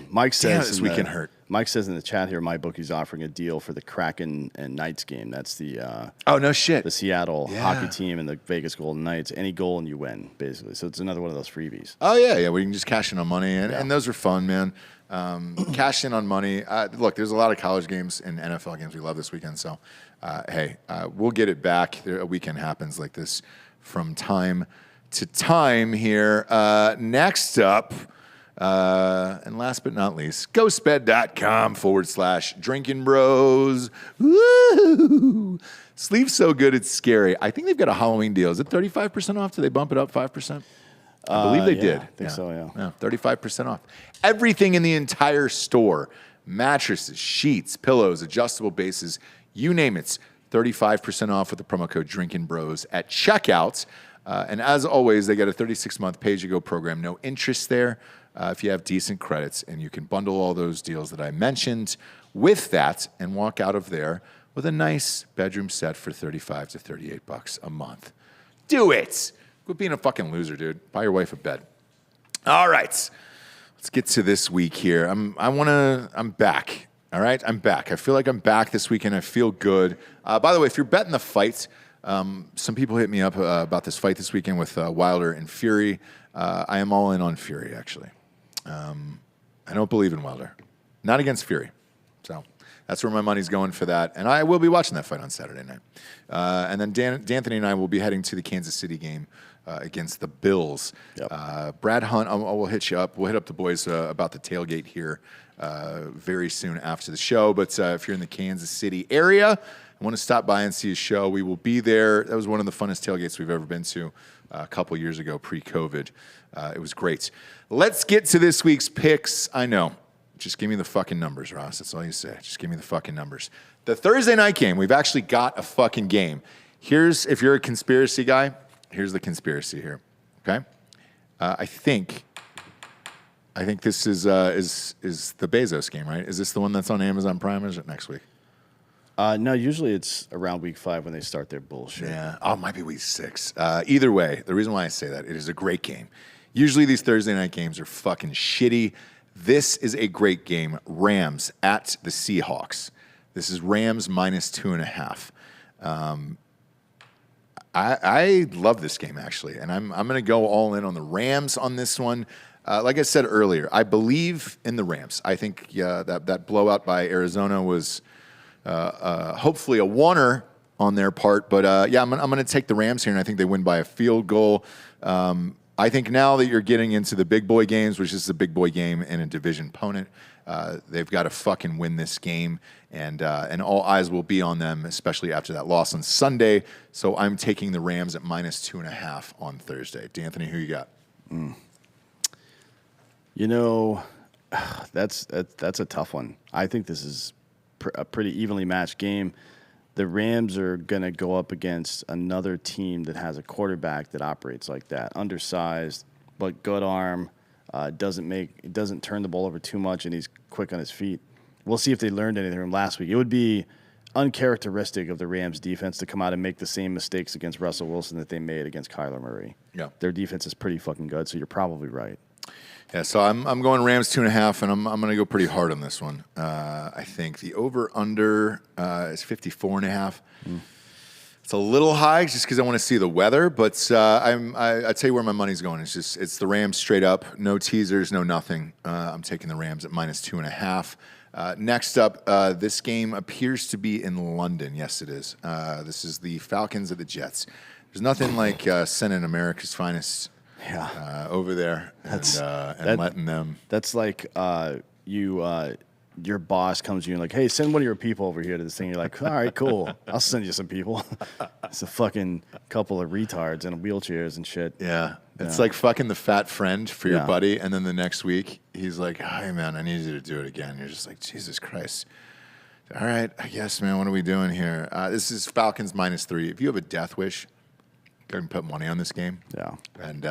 Mike says this weekend hurt. Mike says in the chat here, MyBookie's offering a deal for the Kraken and Knights game. That's the oh no shit, the Seattle hockey team and the Vegas Golden Knights. Any goal and you win, basically. So it's another one of those freebies. Oh yeah. We can just cash in on money, and those are fun, man. Cash in on money. Look, there's a lot of college games and NFL games we love this weekend. So hey, we'll get it back. A weekend happens like this from time to time here. Next up. And last but not least, ghostbed.com/Drinkin' Bros. Woo! Sleep's so good, it's scary. I think they've got a Halloween deal. Is it 35% off? Did they bump it up 5%? I believe they did. I think so, yeah. 35% off. Everything in the entire store. Mattresses, sheets, pillows, adjustable bases, you name it. 35% off with the promo code Drinkin' Bros at checkout. And as always, they got a 36-month pay-as-you-go program. No interest there. If you have decent credits, and you can bundle all those deals that I mentioned with that and walk out of there with a nice bedroom set for $35 to $38 a month. Do it. Quit being a fucking loser, dude. Buy your wife a bed. All right. Let's get to this week here. I'm back. All right? I'm back. I feel like I'm back this weekend. I feel good. By the way, if you're betting the fight, some people hit me up about this fight this weekend with Wilder and Fury. I am all in on Fury, actually. I don't believe in Wilder. Not against Fury. So that's where my money's going for that. And I will be watching that fight on Saturday night. And then D'Anthony and I will be heading to the Kansas City game against the Bills. Yep. Brad Hunt, we'll hit you up. We'll hit up the boys about the tailgate here very soon after the show. But if you're in the Kansas City area, I want to stop by and see a show. We will be there. That was one of the funnest tailgates we've ever been to a couple years ago, pre-COVID. It was great. Let's get to this week's picks. I know. Just give me the fucking numbers, Ross. That's all you say. Just give me the fucking numbers. The Thursday night game, we've actually got a fucking game. If you're a conspiracy guy, here's the conspiracy here. Okay? I think this is the Bezos game, right? Is this the one that's on Amazon Prime, or is it next week? No, usually it's around week 5 when they start their bullshit. Yeah. Oh, it might be week 6. Either way, the reason why I say that, it is a great game. Usually these Thursday night games are fucking shitty. This is a great game. Rams at the Seahawks. This is Rams minus 2.5. I love this game, actually, and I'm going to go all in on the Rams on this one. Like I said earlier, I believe in the Rams. I think that blowout by Arizona was hopefully a oneer on their part. But I'm going to take the Rams here, and I think they win by a field goal. I think now that you're getting into the big boy games, which is a big boy game and a division opponent, They've got to fucking win this game, and all eyes will be on them, especially after that loss on Sunday. So I'm taking the Rams at -2.5 on Thursday. D'Anthony, who you got? You know, that's a tough one. I think this is a pretty evenly matched game. The Rams are going to go up against another team that has a quarterback that operates like that, undersized but good arm. Doesn't turn the ball over too much, and he's quick on his feet. We'll see if they learned anything from last week. It would be uncharacteristic of the Rams defense to come out and make the same mistakes against Russell Wilson that they made against Kyler Murray. Yeah. Their defense is pretty fucking good, so you're probably right. Yeah, so I'm going Rams 2.5, and I'm going to go pretty hard on this one. I think the over/under is 54.5. It's a little high just because I want to see the weather, but I tell you where my money's going. It's the Rams straight up, no teasers, no nothing. I'm taking the Rams at -2.5. Next up, this game appears to be in London. Yes, it is. This is the Falcons at the Jets. There's nothing like sending America's finest over there and letting them. That's like your boss comes to you and like, hey, send one of your people over here to this thing. You're like, all right, cool. I'll send you some people. It's a fucking couple of retards in wheelchairs and shit. Yeah. It's like fucking the fat friend for your buddy, and then the next week he's like, hey, man, I need you to do it again. You're just like, Jesus Christ. All right, I guess, man, what are we doing here? This is Falcons -3. If you have a death wish, go ahead and put money on this game. Yeah. And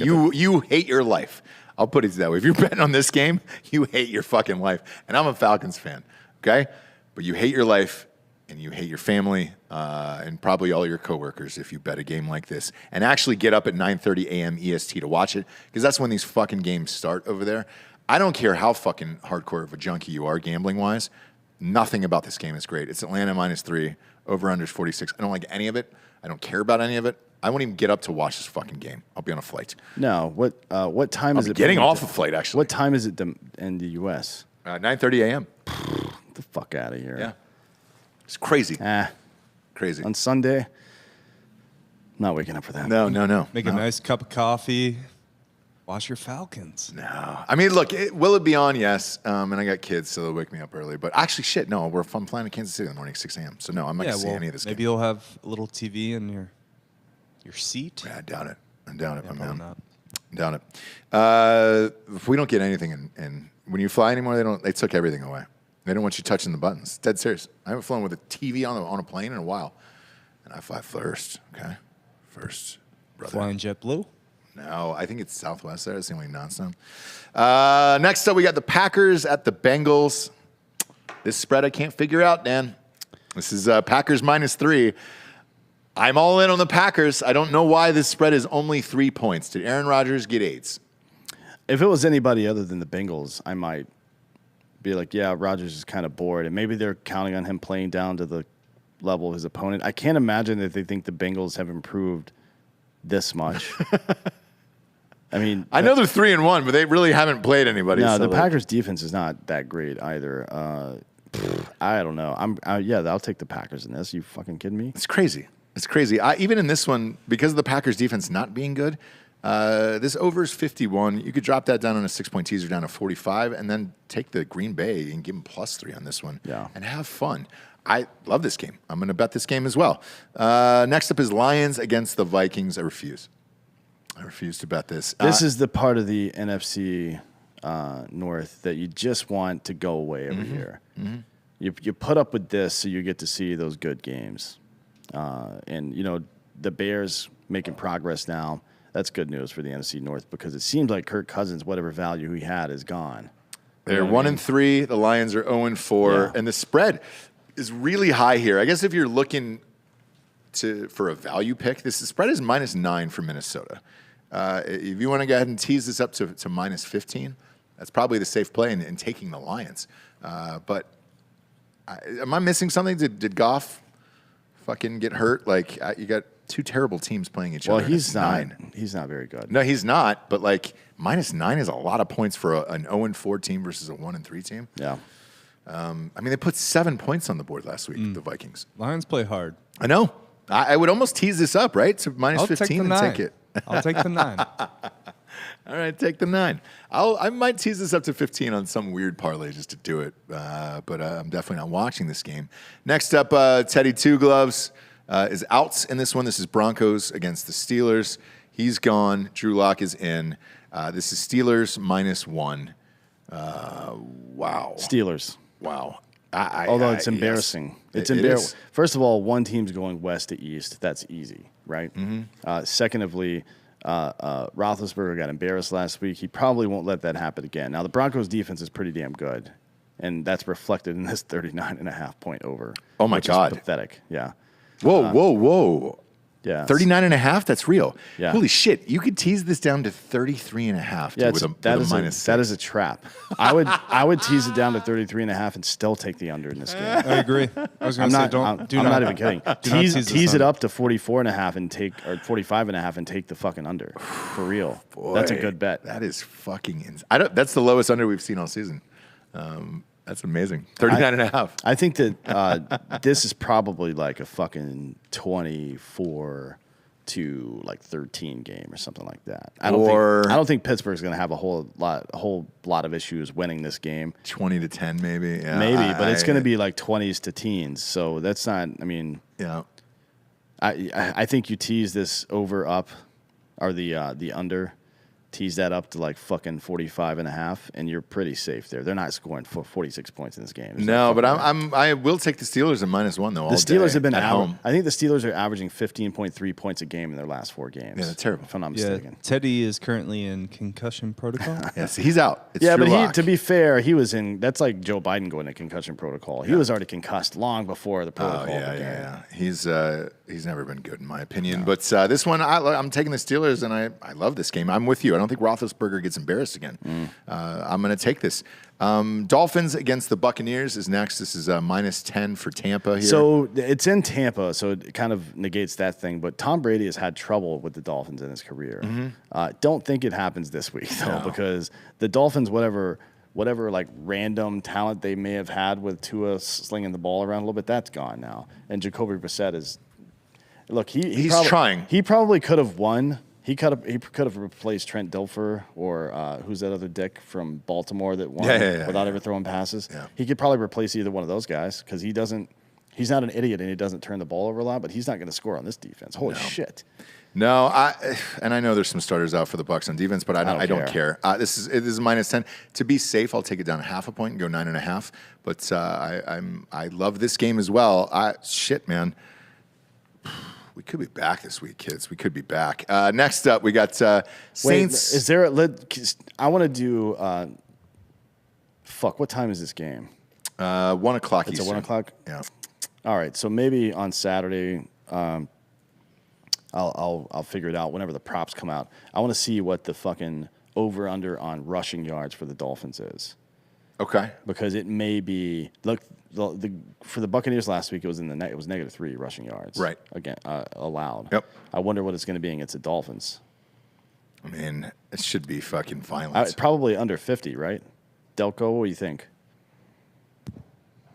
you you hate your life. I'll put it that way. If you're betting on this game, you hate your fucking life. And I'm a Falcons fan, okay? But you hate your life, and you hate your family, and probably all your coworkers if you bet a game like this. And actually get up at 9:30 a.m. EST to watch it, because that's when these fucking games start over there. I don't care how fucking hardcore of a junkie you are gambling-wise. Nothing about this game is great. It's Atlanta -3, over-under is 46. I don't like any of it. I don't care about any of it. I won't even get up to watch this fucking game. I'll be on a flight. No. What time is it? Getting off a flight, actually. What time is it in the U.S.? 9:30 a.m. Get the fuck out of here. Yeah. It's crazy. Crazy. On Sunday, I'm not waking up for that. No. Make a nice cup of coffee. Watch your Falcons. No. I mean, look, will it be on? Yes. And I got kids, so they'll wake me up early. But actually, shit, no. I'm flying to Kansas City in the morning at 6 a.m. So, no, I'm not going to see any of this maybe game. you'll have a little TV in your seat. Yeah, I doubt it. My probably man. not. Doubt it. If we don't get anything in when you fly anymore, they took everything away. They don't want you touching the buttons. Dead serious. I haven't flown with a TV on a plane in a while. And I fly first, okay? First, brother. Flying JetBlue? No, I think it's Southwest there. That's the only nonsense. Next up, we got the Packers at the Bengals. This spread I can't figure out, Dan. This is Packers -3. I'm all in on the Packers. I don't know why this spread is only 3 points. Did Aaron Rodgers get AIDS? If it was anybody other than the Bengals, I might be like, yeah, Rodgers is kind of bored. And maybe they're counting on him playing down to the level of his opponent. I can't imagine that they think the Bengals have improved this much. I mean, I know they're 3-1, but they really haven't played anybody. No, so the Packers' defense is not that great either. I don't know. I'll take the Packers in this. You fucking kidding me? It's crazy. It's crazy. Even in this one, because of the Packers' defense not being good, this over is 51. You could drop that down on a 6-point teaser down to 45, and then take the Green Bay and give them +3 on this one, and have fun. I love this game. I'm going to bet this game as well. Next up is Lions against the Vikings. I refuse to bet this. This is the part of the NFC North that you just want to go away every year. Mm-hmm. You put up with this so you get to see those good games. And, the Bears making progress now. That's good news for the NFC North because it seems like Kirk Cousins, whatever value he had, is gone. They're 1-3. The Lions are 0-4. And the spread is really high here. I guess if you're looking for a value pick, the spread is -9 for Minnesota. If you want to go ahead and tease this up to -15, that's probably the safe play in taking the Lions. But am I missing something? Did Goff fucking get hurt? Like, you got two terrible teams playing each other. Well, he's not very good. No, he's not. But like -9 is a lot of points for an 0-4 team versus a 1-3 team. Yeah. I mean, they put 7 points on the board last week. The Vikings. Lions play hard. I know. I would almost tease this up, right? To -15 and take it. I'll take the 9. All right, take the 9. I might tease this up to 15 on some weird parlay just to do it, but I'm definitely not watching this game. Next up, Teddy Two Gloves is out in this one. This is Broncos against the Steelers. He's gone. Drew Lock is in. This is Steelers -1. Wow. Steelers. Wow. Although it's embarrassing. Yes. It's It embarrassing. is. First of all, one team's going west to east. That's easy, right? Secondly, Roethlisberger got embarrassed last week. He probably won't let that happen again. Now, the Broncos' defense is pretty damn good, and that's reflected in this 39.5 point over. Oh, my which God. is pathetic. Yeah. Whoa. Yeah. 39.5? That's real. Yeah. Holy shit. You could tease this down to 33.5 Yeah, with a that -6. is a trap. I would tease it down to 33.5 and still take the under in this game. I agree. I was going to say, I'm not even kidding. do not Tease it the up to 44.5 and take, or 45.5 and take the fucking under. For real. That's a good bet. That is fucking that's the lowest under we've seen all season. That's amazing. 39.5. I think that this is probably like a fucking 24 to like 13 game or something like that. I don't think Pittsburgh's going to have a whole lot of issues winning this game. 20 to 10 maybe. Yeah, Maybe, but it's going to be like 20s to teens. So that's not. I mean, yeah. I think you tease this over up, or the under. Tease that up to like fucking 45.5, and you're pretty safe there. They're not scoring 46 points in this game. No, but I will take the Steelers at -1 though. The Steelers have been at home. I think the Steelers are averaging 15.3 points a game in their last 4 games. Yeah, that's terrible. If I'm not Yeah, mistaken. Teddy is currently in concussion protocol. Yes, he's out. It's Yeah, Drew but Lock. to be fair, he was in. That's like Joe Biden going to concussion protocol. He was already concussed long before the protocol began. He's never been good in my opinion. But this one, I'm taking the Steelers, and I love this game. I'm with you. I don't think Roethlisberger gets embarrassed again. I'm going to take this. Dolphins against the Buccaneers is next. This is -10 for Tampa here. So it's in Tampa, so it kind of negates that thing. But Tom Brady has had trouble with the Dolphins in his career. Don't think it happens this week though, because the Dolphins, whatever like random talent they may have had with Tua slinging the ball around a little bit, that's gone now. And Jacoby Brissett is. Look, he's trying. He probably could have won. He could have replaced Trent Dilfer or who's that other dick from Baltimore that won without ever throwing passes. Yeah. He could probably replace either one of those guys because he doesn't. He's not an idiot and he doesn't turn the ball over a lot, but he's not going to score on this defense. Holy shit! No, I know there's some starters out for the Bucs on defense, but I don't care. This is -10. To be safe, I'll take it down 0.5 point and go 9.5. But I love this game as well. Shit, man. We could be back this week, kids. We could be back. Next up, we got Saints. Wait, is there I want to do. What time is this game? 1 o'clock It's Eastern. at 1 o'clock. Yeah. All right, so maybe on Saturday, I'll figure it out whenever the props come out. I want to see what the fucking over under on rushing yards for the Dolphins is. Okay. Because it may be for the Buccaneers last week it was it was -3 rushing yards. Right. Again, allowed. Yep. I wonder what it's going to be against the Dolphins. I mean, it should be fucking violence. Probably under 50, right? Delco, what do you think?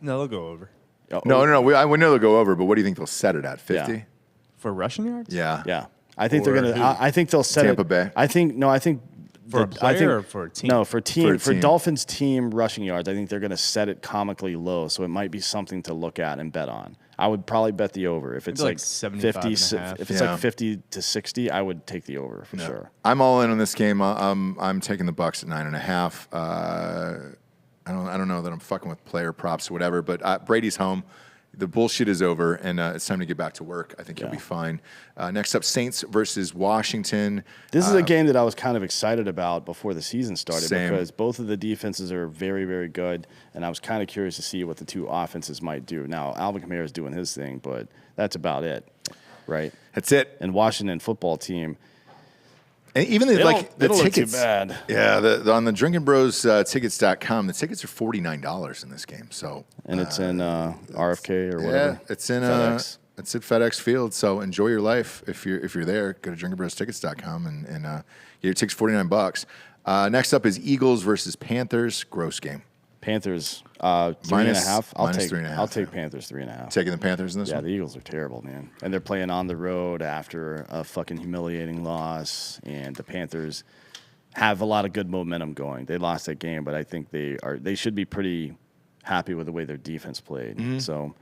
No, they'll go over. No. We know they'll go over, but what do you think they'll set it at? 50? Yeah. For rushing yards? Yeah. Yeah. I think they're Or going to who? I think they'll set Tampa it. Bay? I think For a player or for a team? No, for For a team. Dolphins team rushing yards, I think they're going to set it comically low, so it might be something to look at and bet on. I would probably bet the over if it's Maybe like 75 50. and a half. If it's Yeah. like 50 to 60, I would take the over for sure. I'm all in on this game. I'm taking the Bucs at 9.5. I don't know that I'm fucking with player props or whatever, but Brady's home. The bullshit is over, and it's time to get back to work. I think he'll be fine. Next up, Saints versus Washington. This is a game that I was kind of excited about before the season started Same. because both of the defenses are very, very good, and I was kind of curious to see what the two offenses might do. Now, Alvin Kamara is doing his thing, but that's about it, right? That's it. And Washington football team, And even the they don't look tickets. too bad. Yeah, on the Drinkin Bros tickets.com, the tickets are $49 in this game. So And it's in RFK or yeah, whatever. it's in FedEx. it's at FedEx Field. So enjoy your life if you're there. Go to drinkinbrostickets.com and get your tickets $49. Next up is Eagles versus Panthers. Gross game. Panthers 3.5. minus 3.5, I'll take yeah. Panthers 3.5. Taking the Panthers in this Yeah, one. the Eagles are terrible, man. And they're playing on the road after a fucking humiliating loss. And the Panthers, have a lot of good momentum going. They lost that game, but I think they should be pretty happy with the way their defense played. So,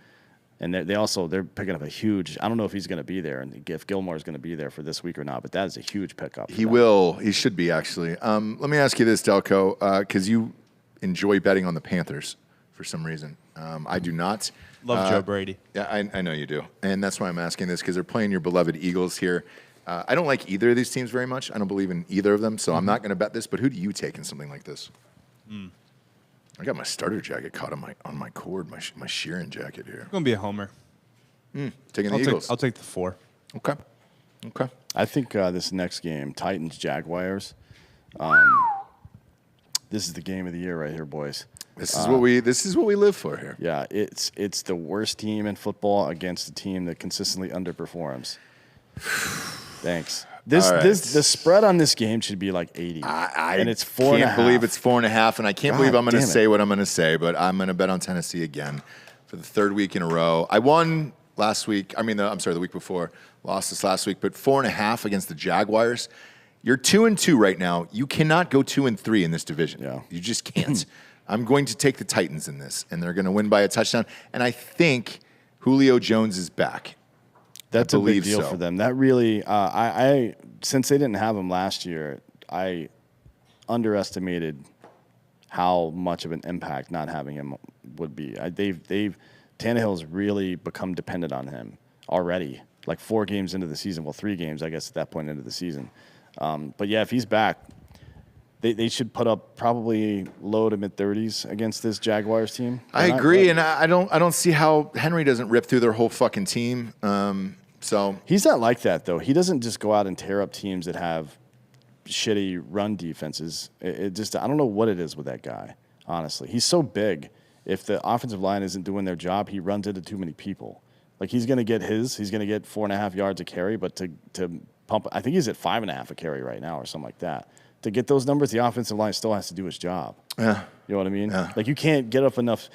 and they're picking up a huge. I don't know if he's going to be there, and if Gilmore's going to be there for this week or not. But that is a huge pickup. He will. He should be actually. Let me ask you this, Delco, because you enjoy betting on the Panthers for some reason. I do not. Love Joe Brady. Yeah, I know you do, and that's why I'm asking this because they're playing your beloved Eagles here. I don't like either of these teams very much. I don't believe in either of them, so I'm not going to bet this. But who do you take in something like this? I got my starter jacket caught on my cord, my Sheeran jacket here. I'm going to be a homer. Taking the Eagles. I'll take the 4. Okay. I think this next game, Titans Jaguars. This is the game of the year right here, boys. This is what we live for here. Yeah, it's the worst team in football against a team that consistently underperforms. Thanks. The spread on this game should be like 80. And it's 4.5. I can't believe it's 4.5, and I can't believe I'm going to damn it. say what I'm going to say, but I'm going to bet on Tennessee again for the third week in a row. I won last week. The week before. Lost this last week, but 4.5 against the Jaguars. You're 2-2 right now. You cannot go 2-3 in this division. Yeah. You just can't. I'm going to take the Titans in this, and they're going to win by a touchdown. And I think Julio Jones is back. That's a big deal for them. That really, since they didn't have him last year, I underestimated how much of an impact not having him would be. Tannehill's really become dependent on him already. Like 4 games into the season, well, 3 games, I guess, at that point into the season. But yeah, if he's back, they should put up probably low to mid 30s against this Jaguars team. I agree, and I don't see how Henry doesn't rip through their whole fucking team. So he's not like that though. He doesn't just go out and tear up teams that have shitty run defenses. I don't know what it is with that guy. Honestly, he's so big. If the offensive line isn't doing their job, he runs into too many people. Like he's going to get 4.5 yards a carry, but to pump, I think he's at 5.5 a carry right now or something like that. To get those numbers, the offensive line still has to do its job. Yeah. You know what I mean? Yeah. Like you can't get up enough.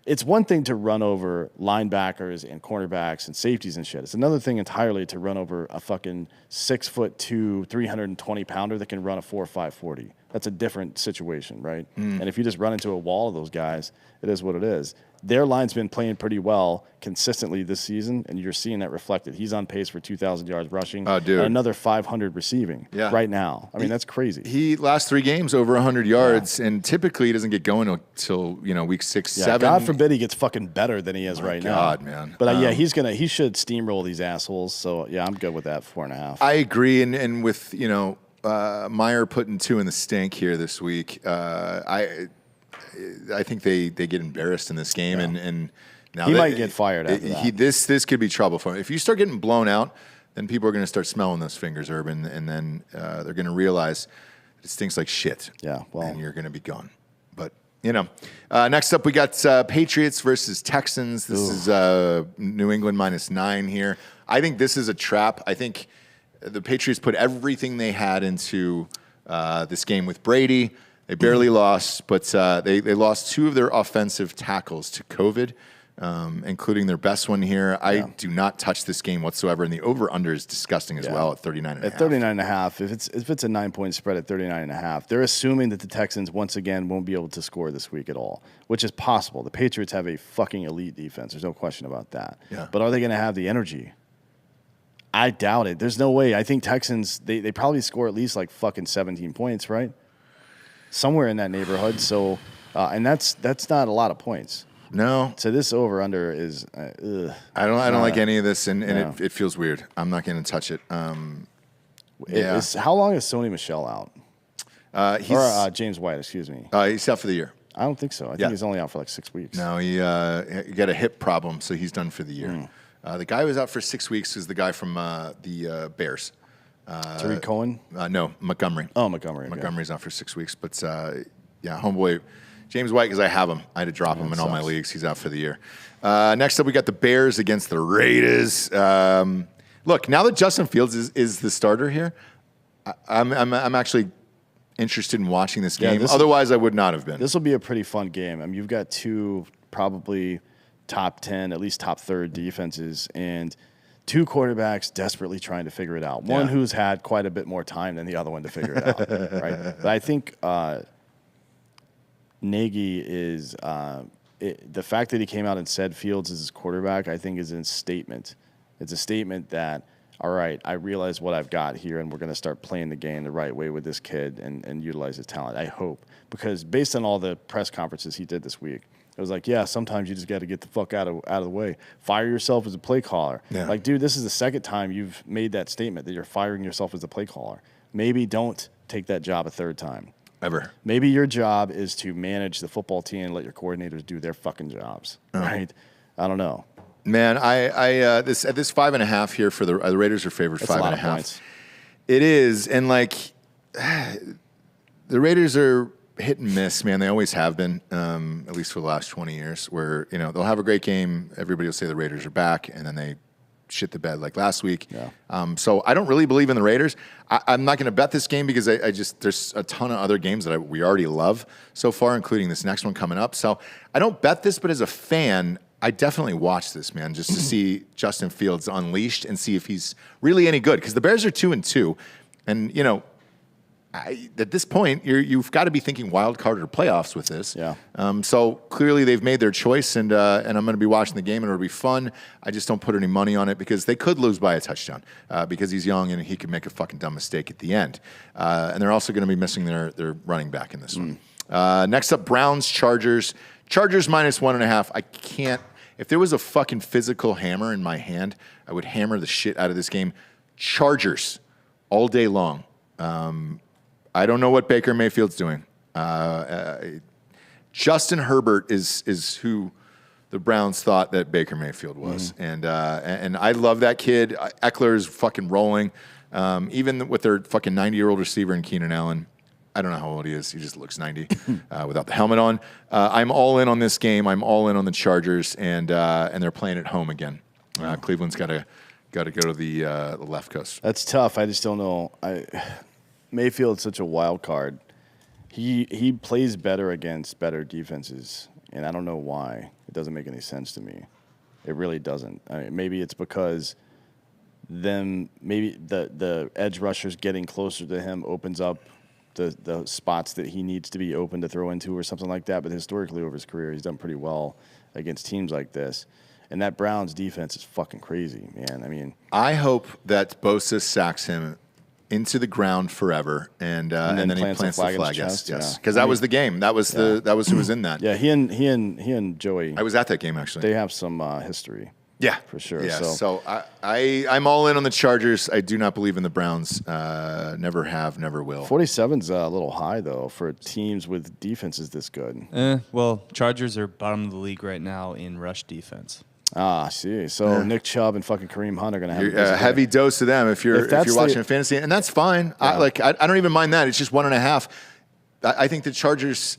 It's one thing to run over linebackers and cornerbacks and safeties and shit. It's another thing entirely to run over a fucking 6'2", 320-pounder that can run a 4.5 40. That's a different situation, right? And if you just run into a wall of those guys, it is what it is. Their line's been playing pretty well consistently this season, and you're seeing that reflected. He's on pace for 2,000 yards rushing and another 500 receiving right now. I mean, that's crazy. He last 3 games over 100 yards, and typically he doesn't get going until week 6, 7. God forbid he gets fucking better than he is right now. God, man. But he should steamroll these assholes. So yeah, I'm good with that 4.5. I agree, and with Meyer putting 2 in the stink here this week, I think they get embarrassed in this game, and now he might get fired after that. This could be trouble for him. If you start getting blown out, then people are going to start smelling those fingers, Urban, and then they're going to realize it stinks like shit. Yeah, well, and you're going to be gone. But next up we got Patriots versus Texans. This is New England -9 here. I think this is a trap. I think the Patriots put everything they had into this game with Brady. They barely lost, but they lost 2 of their offensive tackles to COVID, including their best one here. I do not touch this game whatsoever, and the over-under is disgusting as well at 39.5. At 39.5, if it's a 9-point spread at 39.5, they're assuming that the Texans once again won't be able to score this week at all, which is possible. The Patriots have a fucking elite defense. There's no question about that. Yeah. But are they going to have the energy? I doubt it. There's no way. I think Texans, they probably score at least like fucking 17 points, right? Somewhere in that neighborhood. So, and that's not a lot of points. No. So this over under is. I don't like any of this, and it feels weird. I'm not going to touch it. How long is Sony Michel out? Or James White, excuse me. He's out for the year. I don't think so. I think he's only out for like 6 weeks. No, he got a hip problem, so he's done for the year. The guy who was out for 6 weeks is the guy from the Bears. Tariq Cohen? No, Montgomery. Oh, Montgomery. Montgomery's out for 6 weeks. But, homeboy, James White, because I have him. I had to drop him in all my leagues. He's out for the year. Next up, we got the Bears against the Raiders. Look, now that Justin Fields is the starter here, I'm actually interested in watching this game. Otherwise, I would not have been. This will be a pretty fun game. I mean, you've got 2 probably top 10, at least top third defenses, and two quarterbacks desperately trying to figure it out. One who's had quite a bit more time than the other one to figure it out, right? But I think Nagy is the fact that he came out and said Fields is his quarterback, I think is a statement. It's a statement that, all right, I realize what I've got here, and we're going to start playing the game the right way with this kid and utilize his talent, I hope. Because based on all the press conferences he did this week, it was like, yeah, sometimes you just got to get the fuck out of the way. Fire yourself as a play caller. Yeah. Like, dude, this is the second time you've made that statement that you're firing yourself as a play caller. Maybe don't take that job a third time. Ever. Maybe your job is to manage the football team and let your coordinators do their fucking jobs, right? I don't know. Man, I this at this 5.5 here for the Raiders are favored. That's 5.5. It is, and like the Raiders are hit and miss, man. They always have been, at least for the last 20 years. Where they'll have a great game, everybody will say the Raiders are back, and then they shit the bed like last week. Yeah. So I don't really believe in the Raiders. I'm not going to bet this game because I just there's a ton of other games that we already love so far, including this next one coming up. So I don't bet this, but as a fan, I definitely watch this, man, just to see Justin Fields unleashed and see if he's really any good. Because the Bears are 2-2, and at this point, you've got to be thinking wild card or playoffs with this. Yeah. So clearly they've made their choice, and I'm going to be watching the game, and it'll be fun. I just don't put any money on it because they could lose by a touchdown because he's young and he could make a fucking dumb mistake at the end. And they're also going to be missing their running back in this one. Next up, Browns, Chargers. Chargers -1.5. I can't. If there was a fucking physical hammer in my hand, I would hammer the shit out of this game. Chargers all day long. I don't know what Baker Mayfield's doing. Justin Herbert is who the Browns thought that Baker Mayfield was, and I love that kid. Eckler is fucking rolling, even with their fucking 90-year-old receiver in Keenan Allen. I don't know how old he is. He just looks 90 without the helmet on. I'm all in on this game. I'm all in on the Chargers, and they're playing at home again. Cleveland's got to go to the left coast. That's tough. I just don't know. Mayfield's such a wild card. He plays better against better defenses, and I don't know why. It doesn't make any sense to me. It really doesn't. Maybe it's because maybe the edge rushers getting closer to him opens up the spots that he needs to be open to throw into or something like that. But historically over his career, he's done pretty well against teams like this. And that Browns defense is fucking crazy, man. I hope that Bosa sacks him into the ground forever, and then he plants the flag. Yes, because that was the game. That was that was who was in that. Yeah, he and Joey. I was at that game actually. They have some history. Yeah, for sure. Yeah, so I'm all in on the Chargers. I do not believe in the Browns. Never have, never will. 47's a little high though for teams with defenses this good. Well, Chargers are bottom of the league right now in rush defense. I see. So Nick Chubb and fucking Kareem Hunt are going to have a heavy dose of them if you're watching fantasy, and that's fine. Yeah. I don't even mind that. It's just 1.5. I think the Chargers,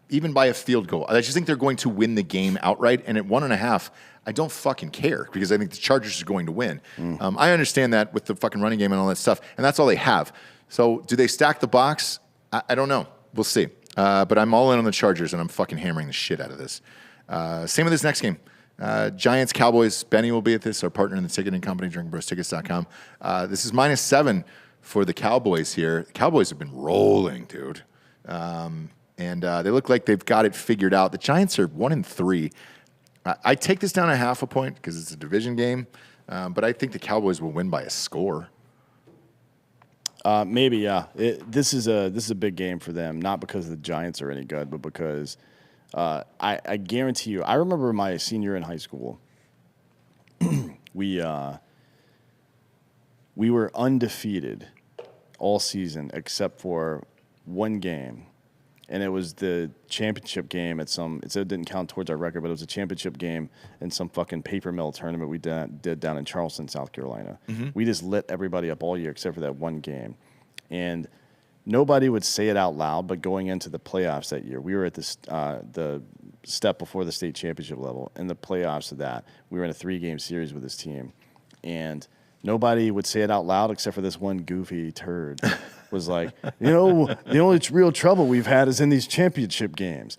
even by a field goal, I just think they're going to win the game outright. And at 1.5, I don't fucking care because I think the Chargers are going to win. I understand that with the fucking running game and all that stuff, and that's all they have. So do they stack the box? I don't know. We'll see. But I'm all in on the Chargers, and I'm fucking hammering the shit out of this. Same with this next game. Giants, Cowboys. Benny will be at this, our partner in the ticketing company, drinkinbrostickets.com. This is -7 for the Cowboys here. The Cowboys have been rolling, dude. And they look like they've got it figured out. The Giants are 1-3. I take this down 0.5 point because it's a division game, but I think the Cowboys will win by a score. Maybe, yeah. This is a big game for them, not because the Giants are any good, but because I guarantee you. I remember my senior year in high school. We were undefeated all season except for one game. And it was the championship game at some. It didn't count towards our record, but it was a championship game in some fucking paper mill tournament we did down in Charleston, South Carolina. We just lit everybody up all year except for that one game, and nobody would say it out loud. But going into the playoffs that year, we were at the step before the state championship level. In the playoffs of that, we were in a 3-game series with this team, and nobody would say it out loud except for this one goofy turd. Was like, the only real trouble we've had is in these championship games.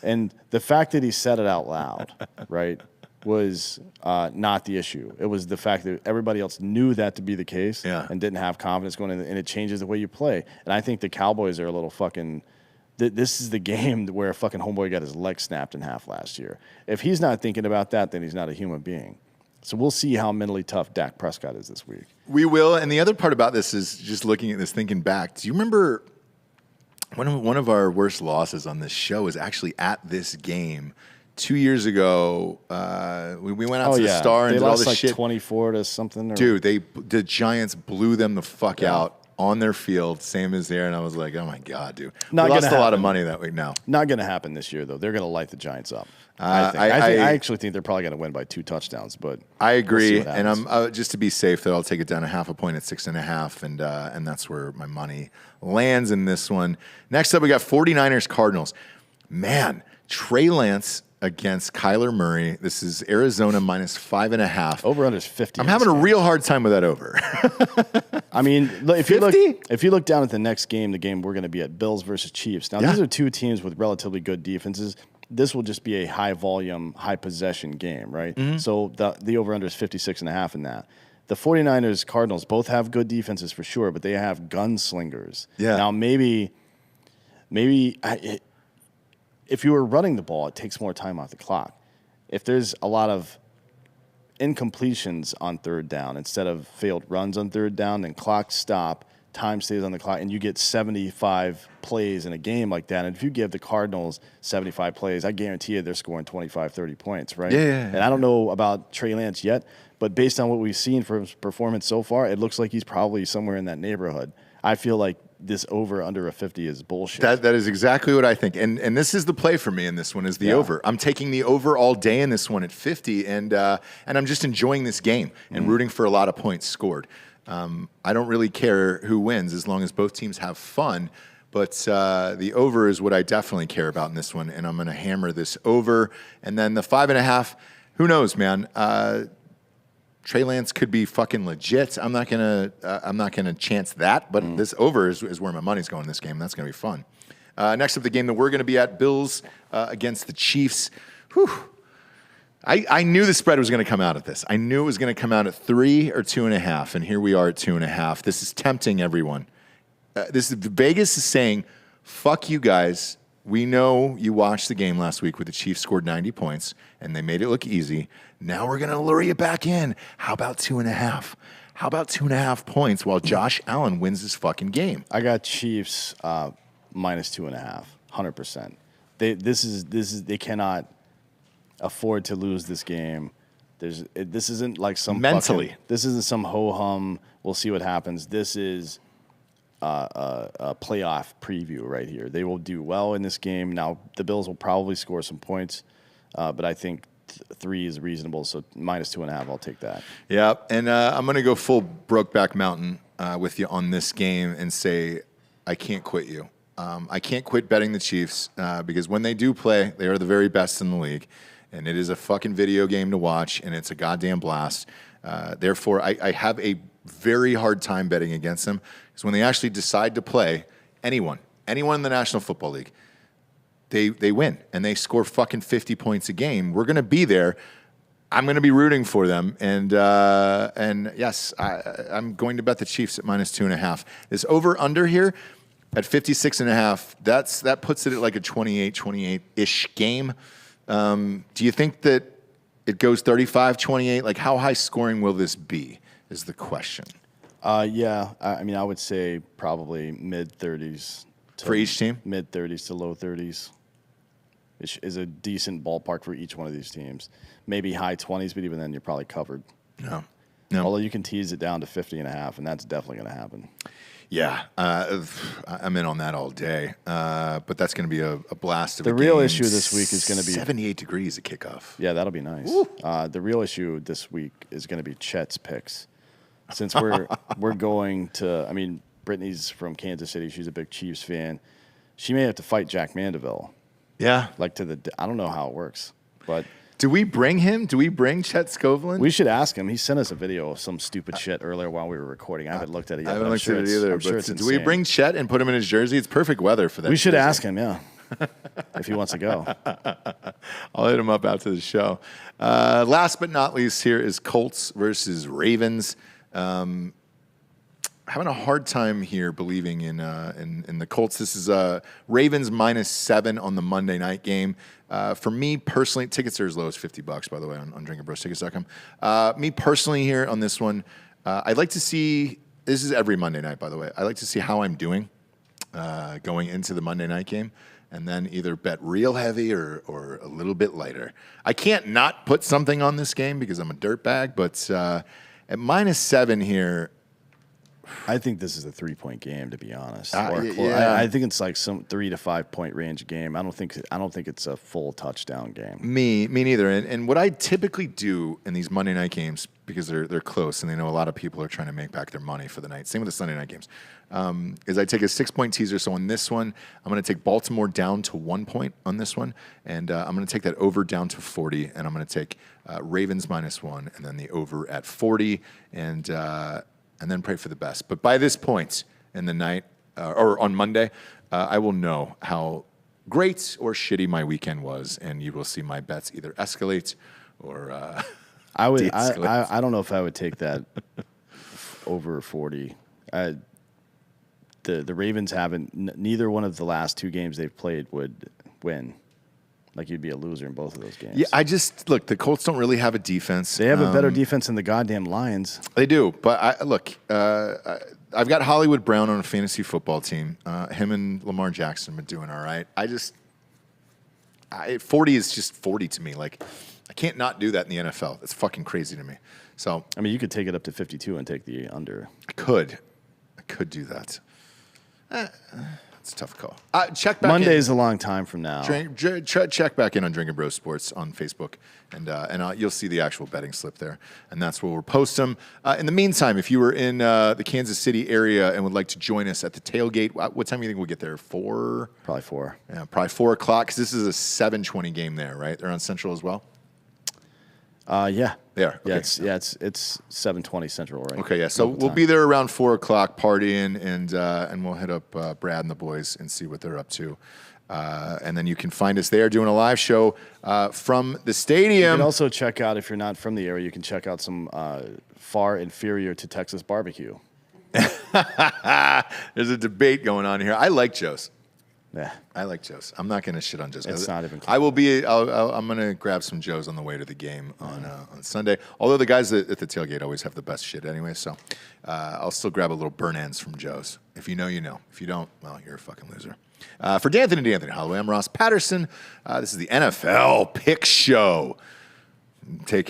And the fact that he said it out loud, right, was not the issue. It was the fact that everybody else knew that to be the case and didn't have confidence going in, and it changes the way you play. And I think the Cowboys are a little fucking this is the game where fucking homeboy got his leg snapped in half last year. If he's not thinking about that, then he's not a human being. So we'll see how mentally tough Dak Prescott is this week. We will. And the other part about this is just looking at this, thinking back. Do you remember one of our worst losses on this show is actually at this game 2 years ago? We went out to the Star and did all this like shit. 24 to something. Dude, the Giants blew them the fuck out on their field, same as there. And I was like, oh my God, dude. We lost a lot of money that week now. Not going to happen this year, though. They're going to light the Giants up. I actually think they're probably going to win by 2 touchdowns, but I agree. We'll and I'm just to be safe, that I'll take it down 0.5 point at 6.5, and that's where my money lands in this one. Next up, we got 49ers Cardinals. Man, Trey Lance against Kyler Murray. This is Arizona minus 5.5. Over under is 50. I'm having a real hard time with that over. I mean, if you look down at the next game, the game we're going to be at, Bills versus Chiefs. Now, these are two teams with relatively good defenses. This will just be a high volume, high possession game, right? Mm-hmm. So the over under is 56.5 in that. The 49ers Cardinals both have good defenses for sure, but they have gunslingers. Yeah. Now maybe if you were running the ball, it takes more time off the clock. If there's a lot of incompletions on third down instead of failed runs on third down, then clock stop, time stays on the clock, and you get 75 plays in a game like that. And if you give the Cardinals 75 plays, I guarantee you they're scoring 25, 30 points, right? Yeah. And I don't know about Trey Lance yet, but based on what we've seen from his performance so far, it looks like he's probably somewhere in that neighborhood. I feel like this over under a 50 is bullshit. That is exactly what I think. And this is the play for me in this one is the over. I'm taking the over all day in this one at 50, and I'm just enjoying this game and rooting for a lot of points scored. I don't really care who wins as long as both teams have fun, but the over is what I definitely care about in this one, and I'm going to hammer this over. And then the 5.5, who knows, man? Trey Lance could be fucking legit. I'm not gonna chance that, but this over is where my money's going in this game. That's gonna be fun. Next up, the game that we're gonna be at, Bills against the Chiefs. Whew. I knew the spread was gonna come out at this. I knew it was gonna come out at 3 or 2.5, and here we are at 2.5. This is tempting everyone. Vegas is saying, "Fuck you guys. We know you watched the game last week where the Chiefs scored 90 points, and they made it look easy. Now we're going to lure you back in. How about 2.5? How about 2.5 points while Josh Allen wins this fucking game?" I got Chiefs minus 2.5, 100%. They cannot afford to lose this game. This isn't like some mentally. This isn't some ho hum. We'll see what happens. This is a playoff preview right here. They will do well in this game. Now the Bills will probably score some points, but I think 3 is reasonable. So minus 2.5, I'll take that. Yeah, and I'm going to go full Brokeback Mountain with you on this game and say I can't quit you. I can't quit betting the Chiefs because when they do play, they are the very best in the league, and it is a fucking video game to watch, and it's a goddamn blast. Therefore, I have a very hard time betting against them because when they actually decide to play, anyone in the National Football League, they win and they score fucking 50 points a game. We're going to be there. I'm going to be rooting for them. And yes, I'm going to bet the Chiefs at minus 2.5. This over under here at 56.5, that puts it at like a 28-ish game. Do you think that it goes 35-28? Like how high scoring will this be is the question. Yeah. I mean, I would say probably mid-30s. For each team? Mid-30s to low 30s. Is a decent ballpark for each one of these teams. Maybe high 20s, but even then you're probably covered. No. Although you can tease it down to 50.5, and that's definitely going to happen. Yeah, I'm in on that all day. But that's going to be a blast of a game. The real issue this week is going to be 78 degrees at kickoff. Yeah, that'll be nice. The real issue this week is going to be Chet's picks. Since we're going to, I mean, Brittany's from Kansas City. She's a big Chiefs fan. She may have to fight Jack Mandeville. Yeah. Like I don't know how it works, but. Do we bring him? Do we bring Chet Scoveland? We should ask him. He sent us a video of some stupid shit earlier while we were recording. I haven't looked at it yet. I haven't looked at it either. I'm sure it's do we bring Chet and put him in his jersey? It's perfect weather for that. We should jersey. ask him, yeah. if he wants to go. I'll hit him up after the show. Last but not least, here is Colts versus Ravens. Having a hard time here believing in the Colts. This is Ravens -7 on the Monday night game. For me personally, tickets are as low as $50, by the way, on drinkinbrostickets.com. Me personally here on this one, I'd like to see, this is every Monday night, by the way, I'd like to see how I'm doing going into the Monday night game, and then either bet real heavy or a little bit lighter. I can't not put something on this game because I'm a dirtbag, but at -7 here, I think this is a 3-point game, to be honest. Yeah. I think it's like some 3 to 5 point range game. I don't think it's a full touchdown game. Me neither. And what I typically do in these Monday night games, because they're close and they know a lot of people are trying to make back their money for the night. Same with the Sunday night games. Is I take a 6-point teaser. So on this one, I'm going to take Baltimore down to 1 point on this one, and I'm going to take that over down to 40, and I'm going to take Ravens -1, and then the over at 40, and then pray for the best. But by this point in the night, or on Monday, I will know how great or shitty my weekend was, and you will see my bets either escalate or I would. de-escalate. I don't know if I would take that over 40. The Ravens haven't. Neither one of the last 2 games they've played would win. Like, you'd be a loser in both of those games. Yeah, look, the Colts don't really have a defense. They have a better defense than the goddamn Lions. They do, but I've got Hollywood Brown on a fantasy football team. Him and Lamar Jackson have been doing all right. 40 is just 40 to me. Like, I can't not do that in the NFL. That's fucking crazy to me. So, I mean, you could take it up to 52 and take the under. I could do that. It's a tough call. Check back Monday in. is a long time from now. Check back in on Drinkin' Bros Sports on Facebook, and you'll see the actual betting slip there, and that's where we'll post them. In the meantime, if you were in the Kansas City area and would like to join us at the tailgate, what time do you think we'll get there? 4? Probably 4. Yeah, probably 4 o'clock, because this is a 7:20 game there, right? They're on Central as well? Yeah. They are. Yeah, Okay. it's 7:20 Central, right? Okay, yeah. So Local we'll time. be there around 4 o'clock partying, and we'll hit up Brad and the boys and see what they're up to. And then you can find us there doing a live show from the You stadium. can also check out, if you're not from the area, you can check out some far inferior to Texas barbecue. There's a debate going on here. I like Joe's. Yeah. I like Joe's. I'm not going to shit on Joe's. It's not even close. I will be. I'm going to grab some Joe's on the way to the game on Sunday. Although the guys at the tailgate always have the best shit anyway, so I'll still grab a little burn ends from Joe's. If you know, you know. If you don't, well, you're a fucking loser. For D'Anthony Holloway, I'm Ross Patterson. This is the NFL Pick Show. Take care.